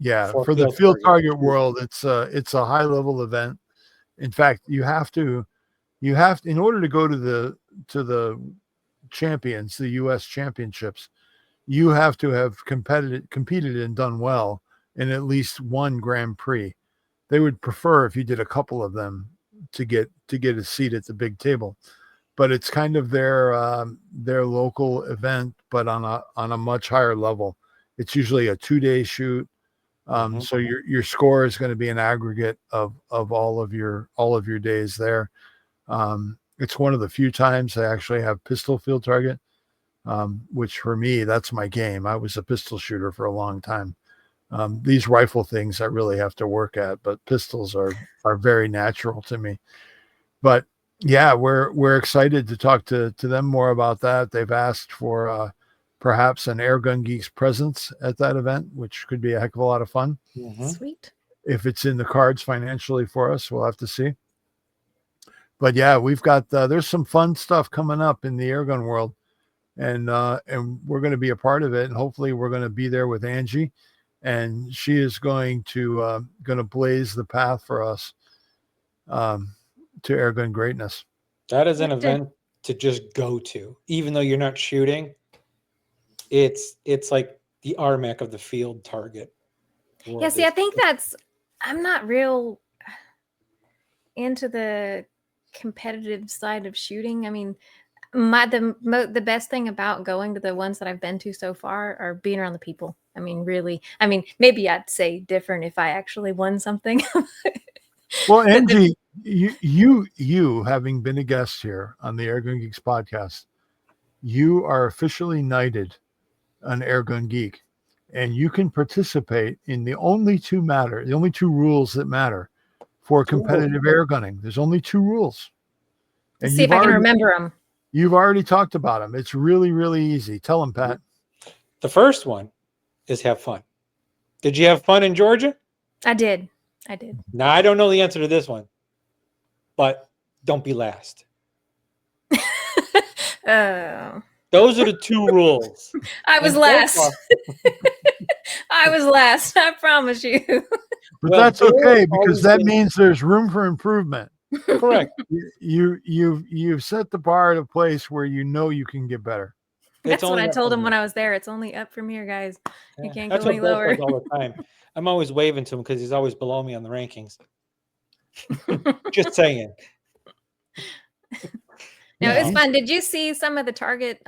Yeah, for the field target world, it's a high level event. In fact, you have to in order to go to the champions, the U.S. championships, you have to have competed and done well in at least one Grand Prix. They would prefer if you did a couple of them to get a seat at the big table. But it's kind of their local event, but on a much higher level. It's usually a 2-day shoot. So your score is going to be an aggregate of all of your days there. It's one of the few times I actually have pistol field target, which for me, that's my game. I was a pistol shooter for a long time. These rifle things I really have to work at, but pistols are very natural to me. But yeah, we're excited to talk to them more about that. They've asked for perhaps an Airgun Geeks presence at that event, which could be a heck of a lot of fun. Sweet. If it's in the cards financially for us, we'll have to see. But yeah, we've got there's some fun stuff coming up in the airgun world, and we're going to be a part of it, and hopefully we're going to be there with Angie, and she is going to blaze the path for us to airgun greatness. That is an event to just go to, even though you're not shooting. It's like the RMAC of the field target. Yeah, see, I think I'm not real into the competitive side of shooting. I mean, the best thing about going to the ones that I've been to so far are being around the people. I mean, really. I mean, maybe I'd say different if I actually won something. Well, Angie, you having been a guest here on the Airgun Geeks podcast, you are officially knighted an Airgun Geek, and you can participate in the only two rules that matter for competitive airgunning. There's only 2 rules. And see if I can remember them. You've already talked about them. It's really, really easy. Tell them, Pat. The first one is have fun. Did you have fun in Georgia? I did. Now, I don't know the answer to this one, but don't be last. Oh. Those are the 2 rules. I was last. I was last. I promise you. But that's okay, because that means there's room for improvement. Correct. You've set the bar at a place where you know you can get better. That's what I told him when I was there. It's only up from here, guys. Yeah. You can't That's go any what Bill lower. says all the time. I'm always waving to him because he's always below me on the rankings. Just saying. No, it's fun. Did you see some of the target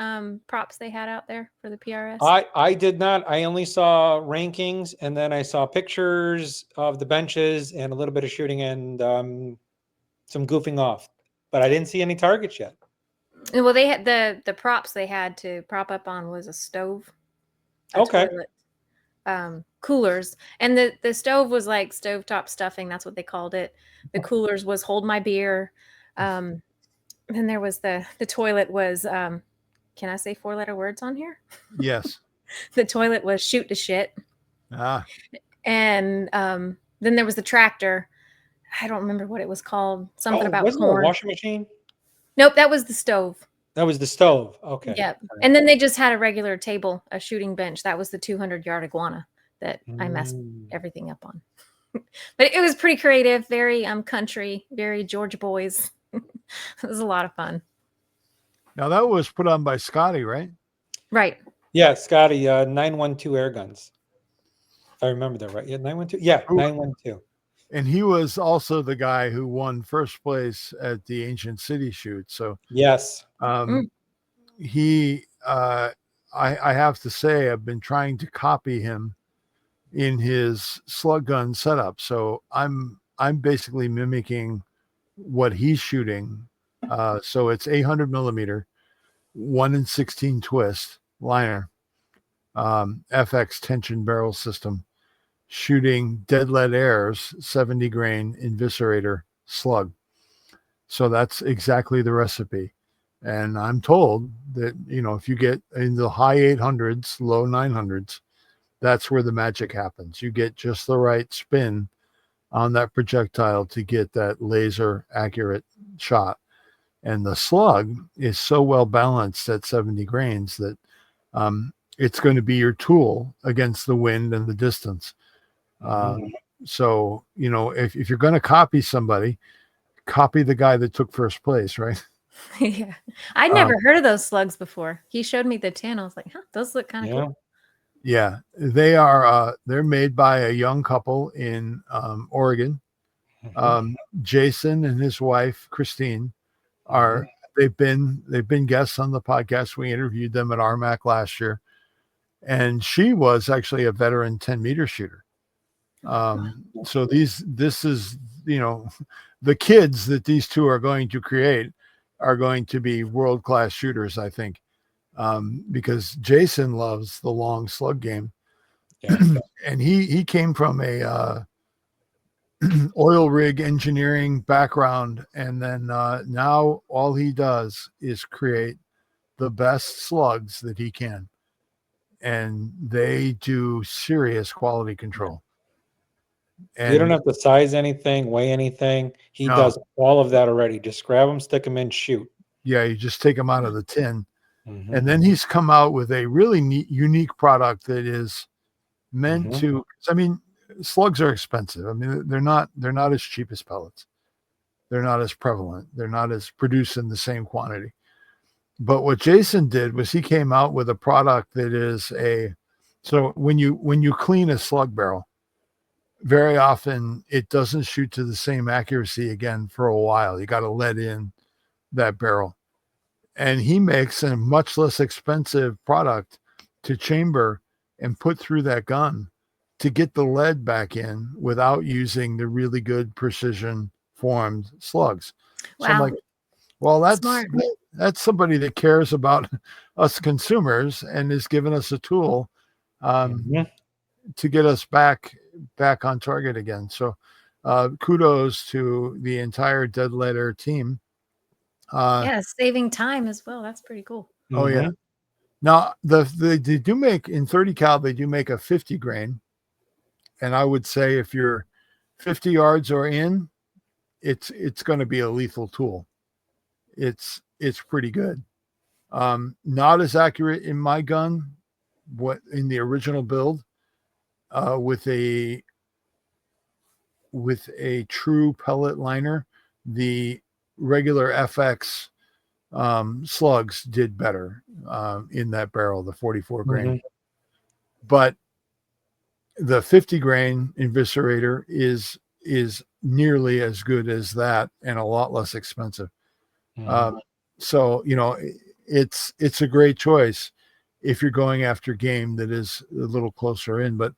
props they had out there for the PRS? I did not. I only saw rankings, and then I saw pictures of the benches and a little bit of shooting and some goofing off. But I didn't see any targets yet. Well, they had the props they had to prop up on was a stove, toilet, coolers, and the stove was like stovetop stuffing. That's what they called it. The coolers was hold my beer. Then there was the toilet was can I say 4-letter words on here? Yes. The toilet was shoot to shit. And then there was the tractor. I don't remember what it was called. Something about wasn't corn. it a washing machine? Nope, that was the stove. That was the stove. Okay. Yep. And then they just had a regular table, a shooting bench. That was the 200-yard iguana that I messed everything up on. But it was pretty creative, very country, very Georgia boys. It was a lot of fun. Now that was put on by Scotty, right? Right. Yeah, Scotty, 912 Airguns. If I remember that right. Yeah, 912. Yeah, 912. And he was also the guy who won first place at the Ancient City shoot. So yes, he, I have to say, I've been trying to copy him in his slug gun setup. So I'm basically mimicking what he's shooting. So it's 800 millimeter, 1-in-16 twist liner, FX tension barrel system, shooting dead lead airs, 70 grain inviscerator slug. So that's exactly the recipe. And I'm told that, if you get in the high 800s, low 900s, that's where the magic happens. You get just the right spin on that projectile to get that laser accurate shot. And the slug is so well balanced at 70 grains that it's going to be your tool against the wind and the distance. So, if you're going to copy somebody, copy the guy that took first place, right? Yeah. I'd never heard of those slugs before. He showed me the tin. I was like, those look kind of cool. Yeah. They are, they're made by a young couple in Oregon. Jason and his wife Christine are they've been guests on the podcast. We interviewed them at RMAC last year, and she was actually a veteran 10-meter shooter. So this is, the kids that these two are going to create are going to be world-class shooters, I think, because Jason loves the long slug game. Yeah. And he came from a oil rig engineering background, and then now all he does is create the best slugs that he can, and they do serious quality control. And you don't have to size anything, weigh anything. He does all of that already. Just grab them, stick them in, shoot. Yeah, you just take them out of the tin. And then he's come out with a really neat, unique product that is meant to, I mean, slugs are expensive. I mean, they're not as cheap as pellets. They're not as prevalent. They're not as produced in the same quantity. But what Jason did was he came out with a product that is so when you clean a slug barrel, very often it doesn't shoot to the same accuracy again for a while. You got to let in that barrel. And he makes a much less expensive product to chamber and put through that gun to get the lead back in without using the really good precision formed slugs. Wow. So I'm like, well, that's somebody that cares about us consumers and is giving us a tool to get us back on target again. So kudos to the entire Dead Letter team. Saving time as well. That's pretty cool. Oh yeah. Now they do make in 30 cal, they do make a 50 grain. And I would say if you're 50 yards or in, it's going to be a lethal tool. It's pretty good. Not as accurate in my gun, in the original build, with a true pellet liner. The regular FX slugs did better in that barrel, the 44 grain. But the 50 grain eviscerator is nearly as good as that and a lot less expensive. So, it's a great choice if you're going after game that is a little closer in. But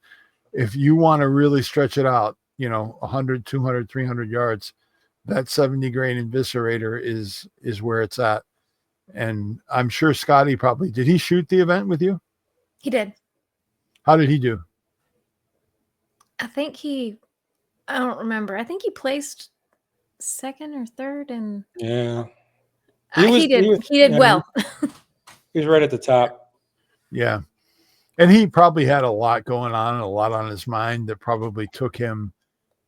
if you want to really stretch it out, 100, 200, 300 yards, that 70 grain eviscerator is where it's at. And I'm sure Scotty did he shoot the event with you? He did. How did he do? I don't remember. I think he placed second or third, and he did well. He was right at the top. Yeah. And he probably had a lot going on and a lot on his mind that probably took him,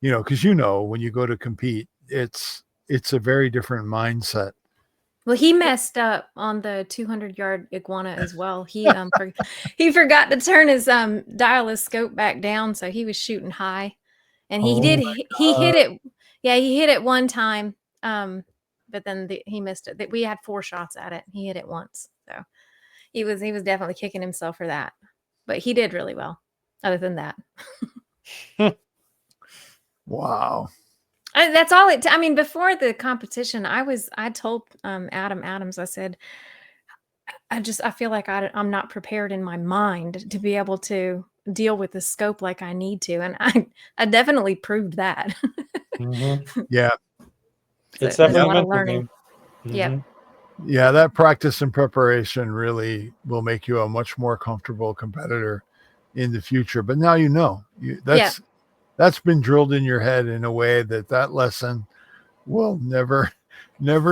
because when you go to compete, it's a very different mindset. Well, he messed up on the 200-yard iguana as well. He he forgot to turn his dial scope back down, so he was shooting high, and he hit it. Yeah, he hit it one time, but then he missed it. We had 4 shots at it. He hit it once, so he was definitely kicking himself for that. But he did really well. Other than that, wow. That's all before the competition, I told Adam Adams, I said, I feel like I'm not prepared in my mind to be able to deal with the scope like I need to. And I definitely proved that. Yeah. It's definitely a lot of learning. Yeah. Yeah. That practice and preparation really will make you a much more comfortable competitor in the future. But now that's been drilled in your head in a way that lesson will never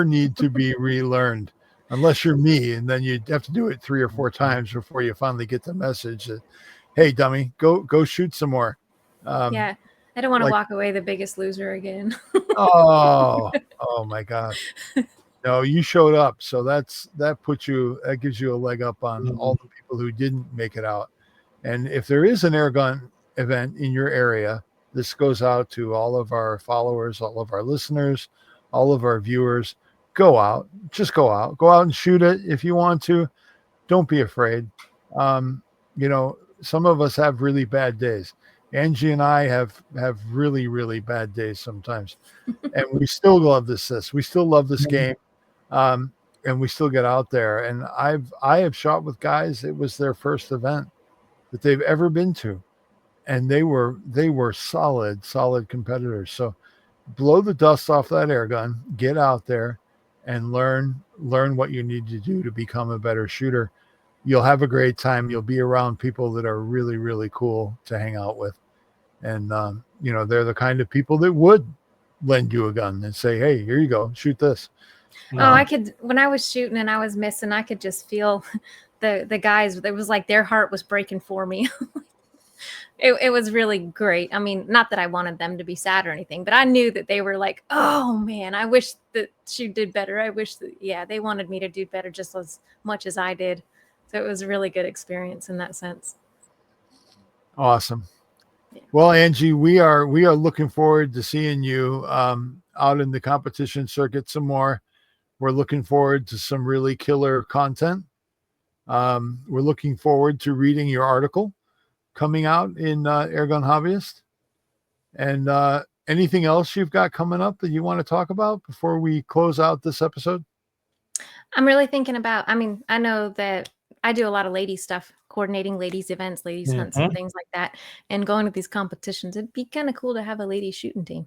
need to be relearned, unless you're me, and then you'd have to do it 3 or 4 times before you finally get the message that, hey, dummy, go shoot some more. I don't want to walk away the biggest loser again. oh my gosh. No, you showed up, so that gives you a leg up on all the people who didn't make it out. And if there is an airgun event in your area, this goes out to all of our followers, all of our listeners, all of our viewers. Go out and shoot it if you want to. Don't be afraid. Some of us have really bad days. Angie and I have really, really bad days sometimes, and we still love this. We still love this game, and we still get out there. And I have shot with guys. It was their first event that they've ever been to, and they were solid competitors. So blow the dust off that air gun, get out there, and learn what you need to do to become a better shooter. You'll have a great time. You'll be around people that are really, really cool to hang out with. And, they're the kind of people that would lend you a gun and say, hey, here you go, shoot this. I could, when I was shooting and I was missing, I could just feel the guys, it was like their heart was breaking for me. It was really great. I mean, not that I wanted them to be sad or anything, but I knew that they were like, oh man, I wish that she did better. I wish that, they wanted me to do better just as much as I did. So it was a really good experience in that sense. Awesome. Yeah. Well, Angie, we are looking forward to seeing you out in the competition circuit some more. We're looking forward to some really killer content. We're looking forward to reading your article coming out in Airgun Hobbyist. And anything else you've got coming up that you want to talk about before we close out this episode? I'm really thinking about, I know that I do a lot of ladies stuff, coordinating ladies events, ladies hunts and things like that, and going to these competitions. It'd be kind of cool to have a ladies shooting team.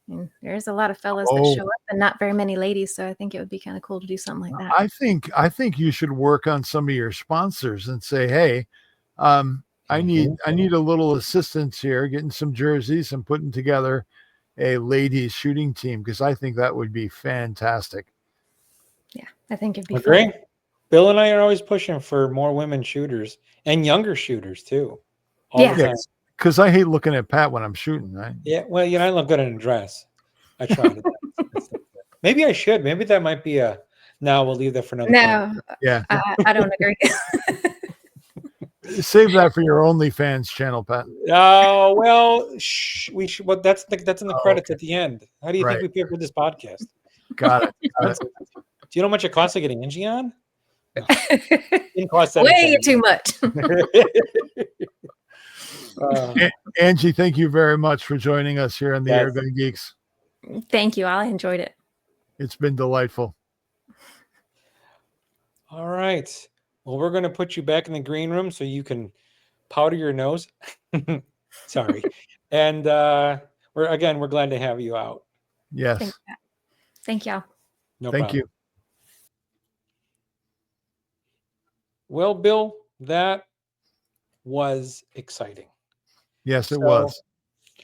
And there's a lot of fellas that show up and not very many ladies. So I think it would be kind of cool to do something like that. I think you should work on some of your sponsors and say, hey, I need a little assistance here, getting some jerseys and putting together a ladies shooting team, because I think that would be fantastic. Yeah, I think it'd be great. Bill and I are always pushing for more women shooters and younger shooters too. Because I hate looking at Pat when I'm shooting, right? Yeah, well, I look good in a dress. I try to. Maybe I should. Maybe that might be a. No, we'll leave that for another. No, yeah, I don't agree. Save that for your OnlyFans channel, Pat. Oh well, we should. Well, that's in the credits at the end. How do you think we pay for this podcast? Got it. Do you know how much it costs to get Angie on? No. Way too much. Angie, thank you very much for joining us here on the Airgun Geeks. Thank you. I enjoyed it. It's been delightful. All right. Well, we're going to put you back in the green room so you can powder your nose. Sorry. And we're glad to have you out. Yes. Thank y'all. No Thank problem. you. Well, Bill, that was exciting. Yes, it was. I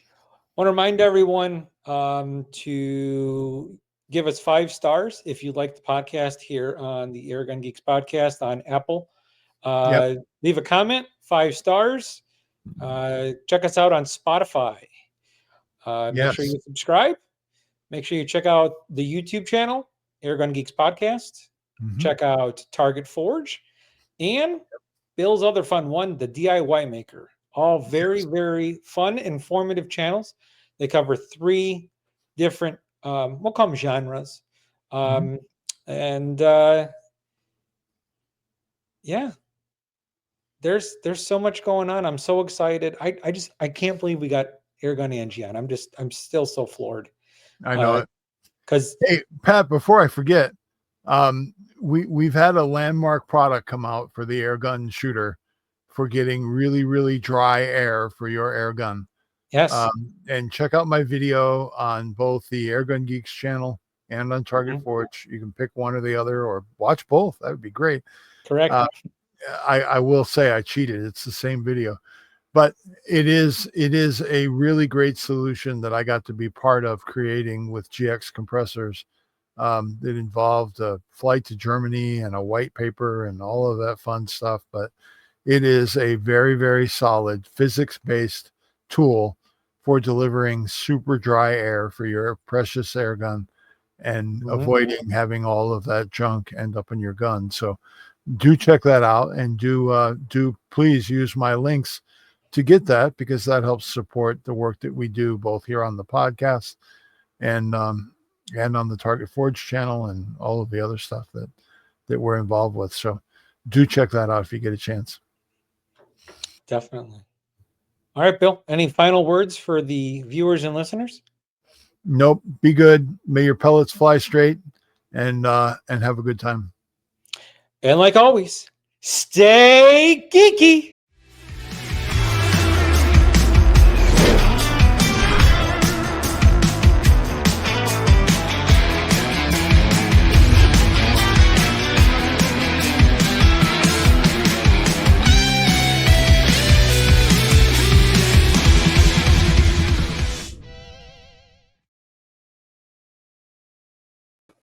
want to remind everyone to give us 5 stars if you like the podcast here on the Airgun Geeks podcast on Apple. Leave a comment, 5 stars. Check us out on Spotify. Make sure you subscribe. Make sure you check out the YouTube channel, Airgun Geeks Podcast. Check out Target Forge. And Bill's other fun one, the DIY Maker. All very, very fun, informative channels. They cover 3 different, we'll call them genres. There's so much going on. I'm so excited. I can't believe we got Airgun Angie on. I'm still so floored. I know it. Because hey, Pat, before I forget, we've had a landmark product come out for the airgun shooter for getting really, really dry air for your air gun. Yes. And check out my video on both the Airgun Geeks channel and on Target Forge. You can pick one or the other or watch both. That would be great. Correct. I will say I cheated. It's the same video, but it is a really great solution that I got to be part of creating with GX compressors. That involved a flight to Germany and a white paper and all of that fun stuff. But it is a very, very solid physics-based tool for delivering super dry air for your precious air gun and avoiding having all of that junk end up in your gun. So do check that out, and do please use my links to get that, because that helps support the work that we do both here on the podcast and on the Target Forge channel and all of the other stuff that we're involved with. So do check that out if you get a chance. Definitely. All right, Bill. Any final words for the viewers and listeners? Nope. Be good. May your pellets fly straight, and have a good time. And like always, stay geeky.